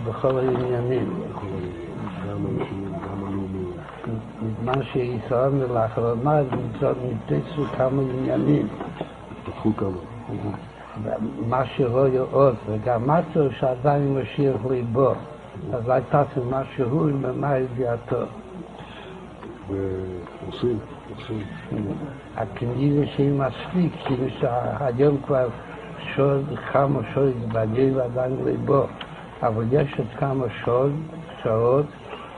בכל העניינים. בזמן שישראל לאחרונה נתפסו כמה עניינים. מה שרואה עוד, וגם משהו שעדיין משאיר ליבו. אז הייתה משהו עם מה ידיעתו. הכנראה שהיא מספיק, כאילו שהיום כבר כמה שעות בדיוק עדיין ליבו. אבל יש עוד כמה שעות,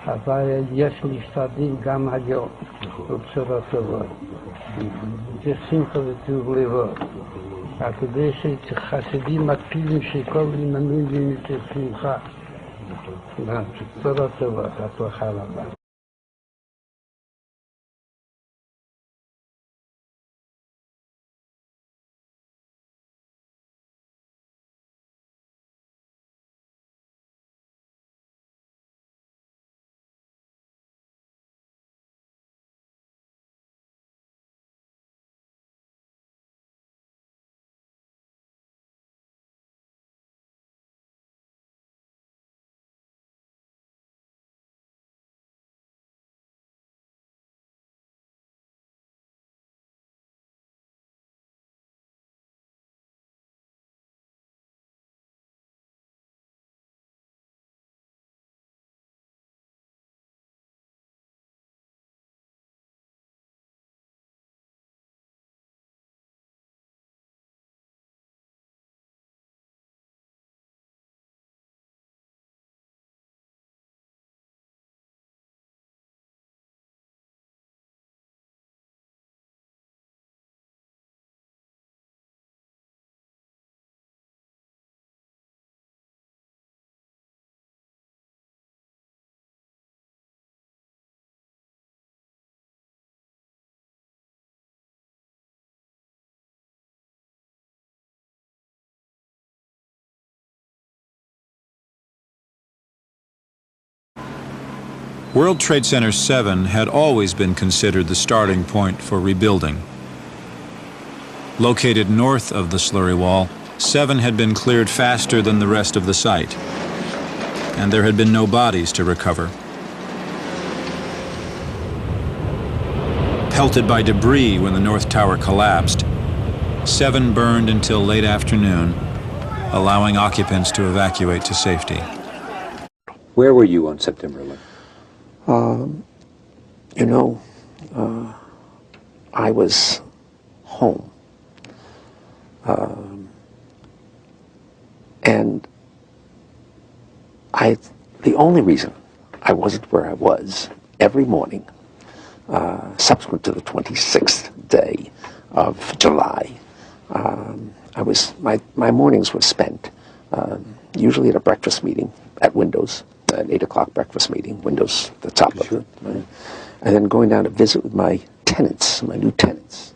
אבל יש להשתדל גם היום, בבשורות טובות. זה שמחה וטוב לבוא. כדי שחסידים מקפידים שכל מנוי זה שמחה. בשורות טובות, הצלחה רבה. World Trade Center 7 had always been considered the starting point for rebuilding. Located north of the slurry wall, 7 had been cleared faster than the rest of the site, and there had been no bodies to recover. Pelted by debris when the North Tower collapsed, 7 burned until late afternoon, allowing occupants to evacuate to safety. Where were you on September 11th? I was home. And the only reason I wasn't where I was every morning, subsequent to the 26th day of July, my mornings were spent usually at a breakfast meeting at Windows, an 8 o'clock breakfast meeting, Windows, the top of it, right? And then going down to visit with my tenants, my new tenants,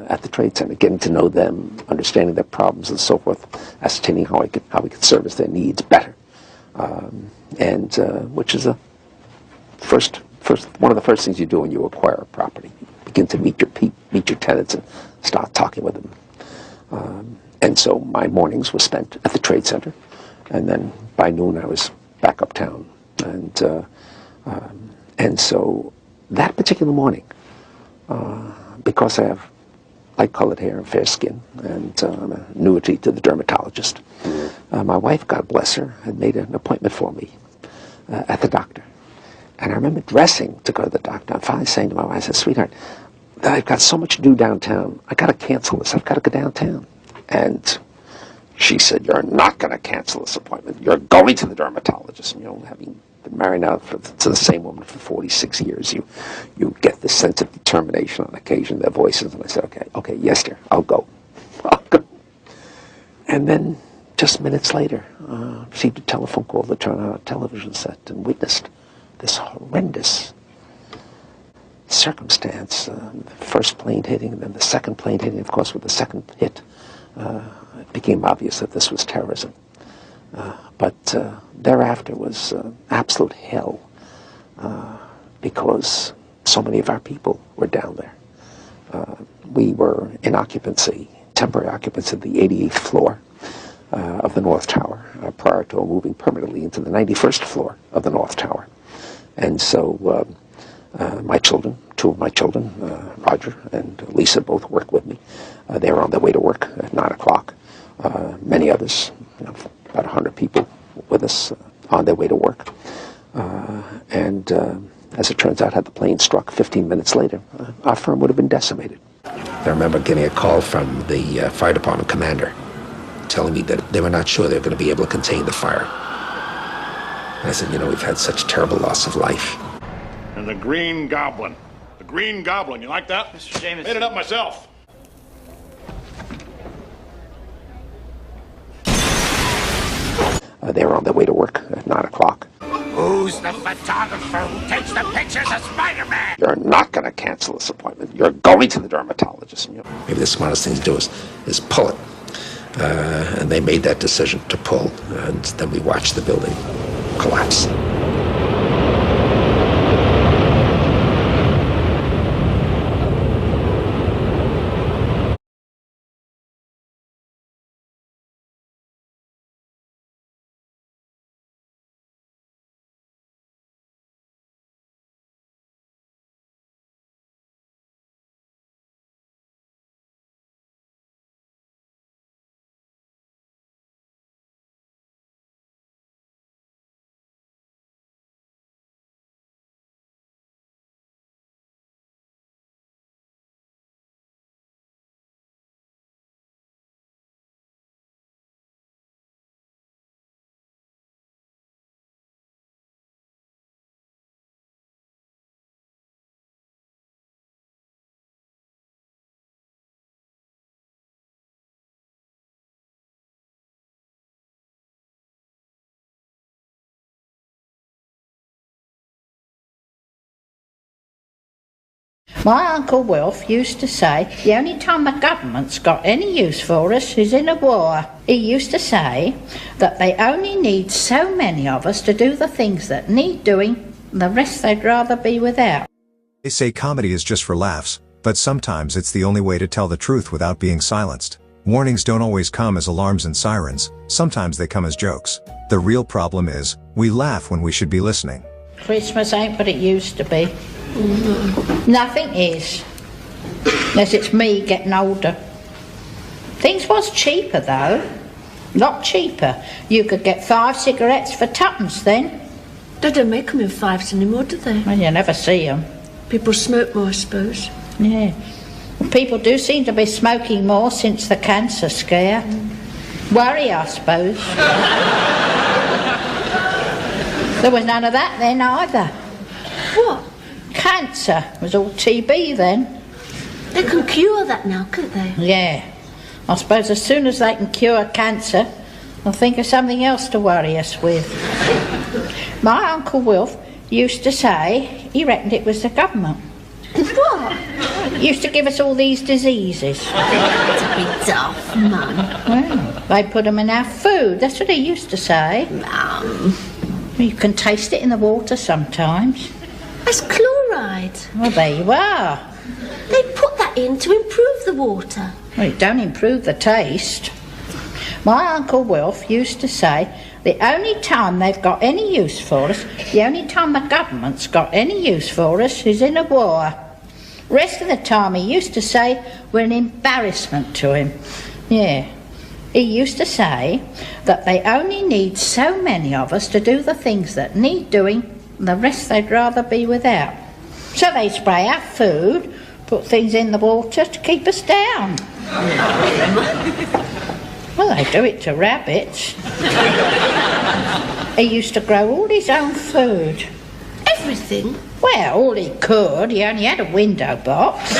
at the Trade Center, getting to know them, understanding their problems and so forth, ascertaining how we could service their needs better, which is one of the first things you do when you acquire a property. You begin to meet your tenants and start talking with them. And so my mornings were spent at the Trade Center, and then by noon I was back uptown, and so that particular morning, because I have light-colored hair and fair skin, and I'm an annuity to the dermatologist, my wife, God bless her, had made an appointment for me at the doctor. And I remember dressing to go to the doctor. I'm finally saying to my wife, I said, "Sweetheart, I've got so much to do downtown. I got to cancel this. I've got to go downtown." And she said, "You're not going to cancel this appointment. You're going to the dermatologist." And, having been married now to the same woman for 46 years, you get this sense of determination on occasion, their voices. And I said, okay, yes, dear, I'll go. And then just minutes later, received a telephone call to turn on a television set and witnessed this horrendous circumstance. The first plane hitting, and then the second plane hitting. Of course, with the second hit, it became obvious that this was terrorism. But thereafter was absolute hell because so many of our people were down there. We were in occupancy, temporary occupancy, of the 88th floor of the North Tower prior to moving permanently into the 91st floor of the North Tower. And so my children, two of my children, Roger and Lisa, both work with me. They were on their way to work at 9 o'clock. Many others, about 100 people with us on their way to work. And as it turns out, had the plane struck 15 minutes later, our firm would have been decimated. I remember getting a call from the fire department commander telling me that they were not sure they were going to be able to contain the fire. And I said, we've had such terrible loss of life. And the Green Goblin. The Green Goblin, you like that? Mr. Jameson. Made it up myself. They were on their way to work at 9 o'clock. Who's the photographer who takes the pictures of Spider-Man? You're not going to cancel this appointment. You're going to the dermatologist. Maybe the smartest thing to do is pull it. And they made that decision to pull, and then we watched the building collapse. My Uncle Wilf used to say, the only time the government's got any use for us is in a war. He used to say that they only need so many of us to do the things that need doing The rest they'd rather be without. They say comedy is just for laughs, but sometimes it's the only way to tell the truth without being silenced. Warnings don't always come as alarms and sirens, sometimes they come as jokes. The real problem is, we laugh when we should be listening. Christmas ain't what it used to be. Nothing is. Unless it's me getting older. Things was cheaper though. Lot cheaper. You could get 5 cigarettes for tuppence then. They don't make them in 5s anymore, do they? Well, you never see them. People smoke more, I suppose. Yeah. Well, people do seem to be smoking more since the cancer scare. Worry, I suppose. There was none of that then either. What? Cancer. It was all TB then. They can cure that now, can't they? Yeah. I suppose as soon as they can cure cancer, they'll think of something else to worry us with. My Uncle Wilf used to say he reckoned it was the government. What? He used to give us all these diseases. To be daft, Mum. Well, they put them in our food. That's what he used to say. Mum. You can taste it in the water sometimes. That's chloride. Well, there you are. They put that in to improve the water. Well, it don't improve the taste. My Uncle Wilf used to say the only time they've got any use for us, the only time the government's got any use for us is in a war. Rest of the time he used to say we're an embarrassment to him. Yeah. He used to say that they only need so many of us to do the things that need doing, and the rest they'd rather be without. So they spray our food, put things in the water to keep us down. Well, they do it to rabbits. He used to grow all his own food. Everything? Well, all he could. He only had a window box.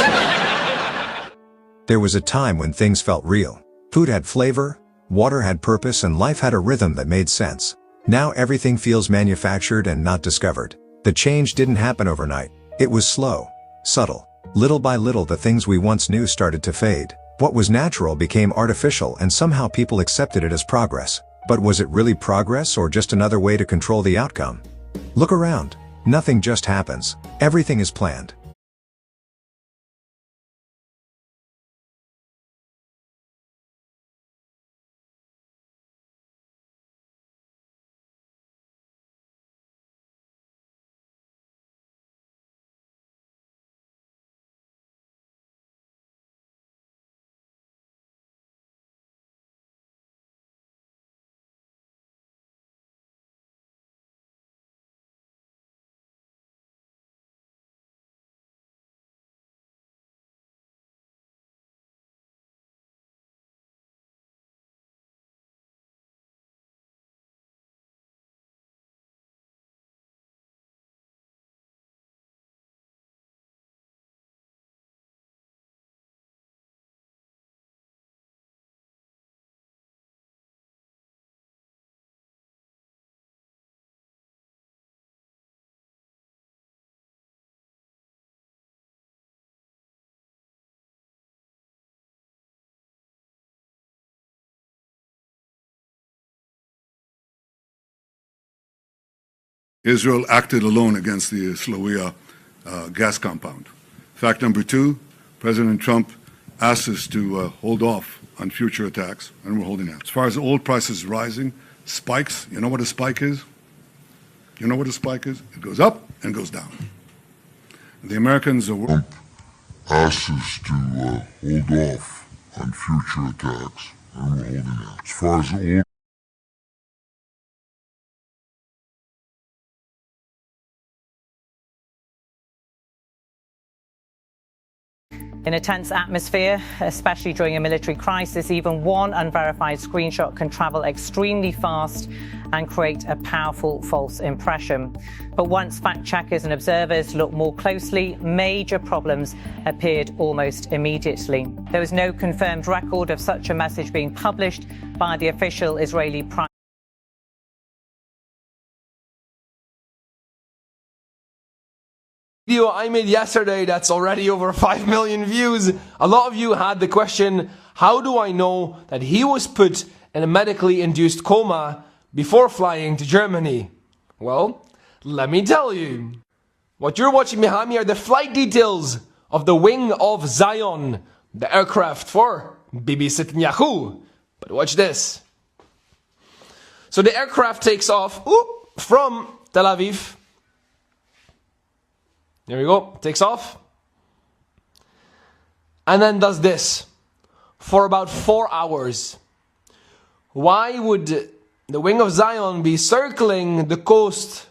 There was a time when things felt real. Food had flavor, water had purpose, and life had a rhythm that made sense. Now everything feels manufactured and not discovered. The change didn't happen overnight. It was slow, subtle. Little by little the things we once knew started to fade. What was natural became artificial, and somehow people accepted it as progress. But was it really progress or just another way to control the outcome? Look around. Nothing just happens. Everything is planned. Israel acted alone against the Slawia gas compound. Fact number 2, President Trump asked us to hold off on future attacks, and we're holding out. As far as oil prices rising, spikes, you know what a spike is? You know what a spike is? It goes up and goes down. The Americans are... Trump asked us to hold off on future attacks, and we're holding out. As far as oil In a tense atmosphere, especially during a military crisis, even one unverified screenshot can travel extremely fast and create a powerful false impression. But once fact-checkers and observers looked more closely, major problems appeared almost immediately. There was no confirmed record of such a message being published by the official Israeli Prime Video I made yesterday that's already over 5 million views. A lot of you had the question, how do I know that he was put in a medically induced coma before flying to Germany? Well, Let me tell you. What you're watching behind me are the flight details of the Wing of Zion, the aircraft for Bibi Netanyahu. But watch this. So the aircraft takes off from Tel Aviv. There we go. Takes off. And then does this for about 4 hours. Why would the Wing of Zion be circling the coast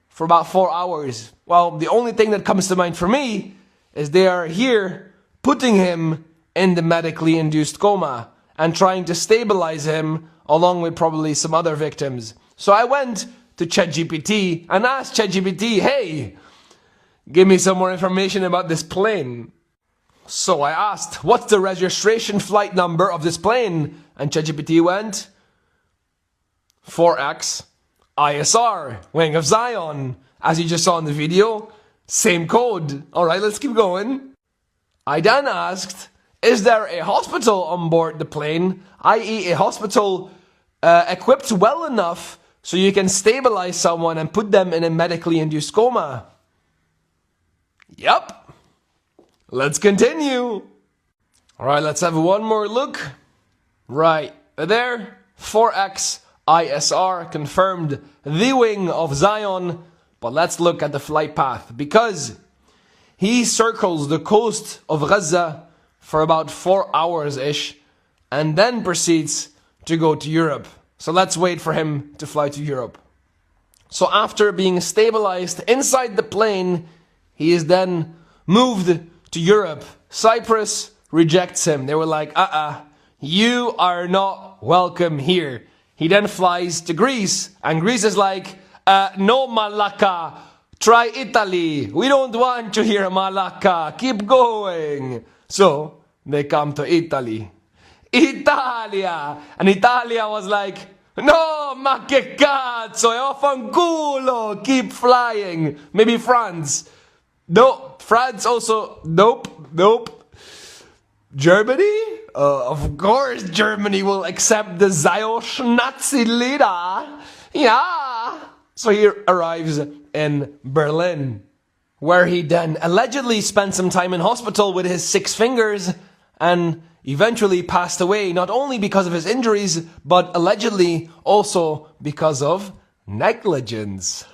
for about 4 hours? Well, the only thing that comes to mind for me is they are here putting him in the medically induced coma and trying to stabilize him along with probably some other victims. So I went to ChatGPT and asked ChatGPT, hey, give me some more information about this plane. So I asked, what's the registration flight number of this plane? And ChatGPT went, 4X ISR, Wing of Zion. As you just saw in the video, same code. Alright, let's keep going. I then asked, is there a hospital on board the plane, i.e. a hospital equipped well enough so you can stabilize someone and put them in a medically induced coma? Yep. Let's continue. Alright, let's have one more look. Right there, 4X ISR confirmed the Wing of Zion. But let's look at the flight path, because he circles the coast of Gaza for about 4 hours-ish and then proceeds to go to Europe. So let's wait for him to fly to Europe. So after being stabilized inside the plane, he is then moved to Europe. Cyprus rejects him. They were like, you are not welcome here. He then flies to Greece, and Greece is like, no, Malacca, try Italy. We don't want you here, Malacca. Keep going. So they come to Italy. Italia! And Italia was like, no, ma che cazzo, e affanculo, keep flying. Maybe France. No, France also, nope. Germany? Of course Germany will accept the Zionist Nazi leader. Yeah. So he arrives in Berlin, where he then allegedly spent some time in hospital with his 6 fingers and eventually passed away, not only because of his injuries, but allegedly also because of negligence.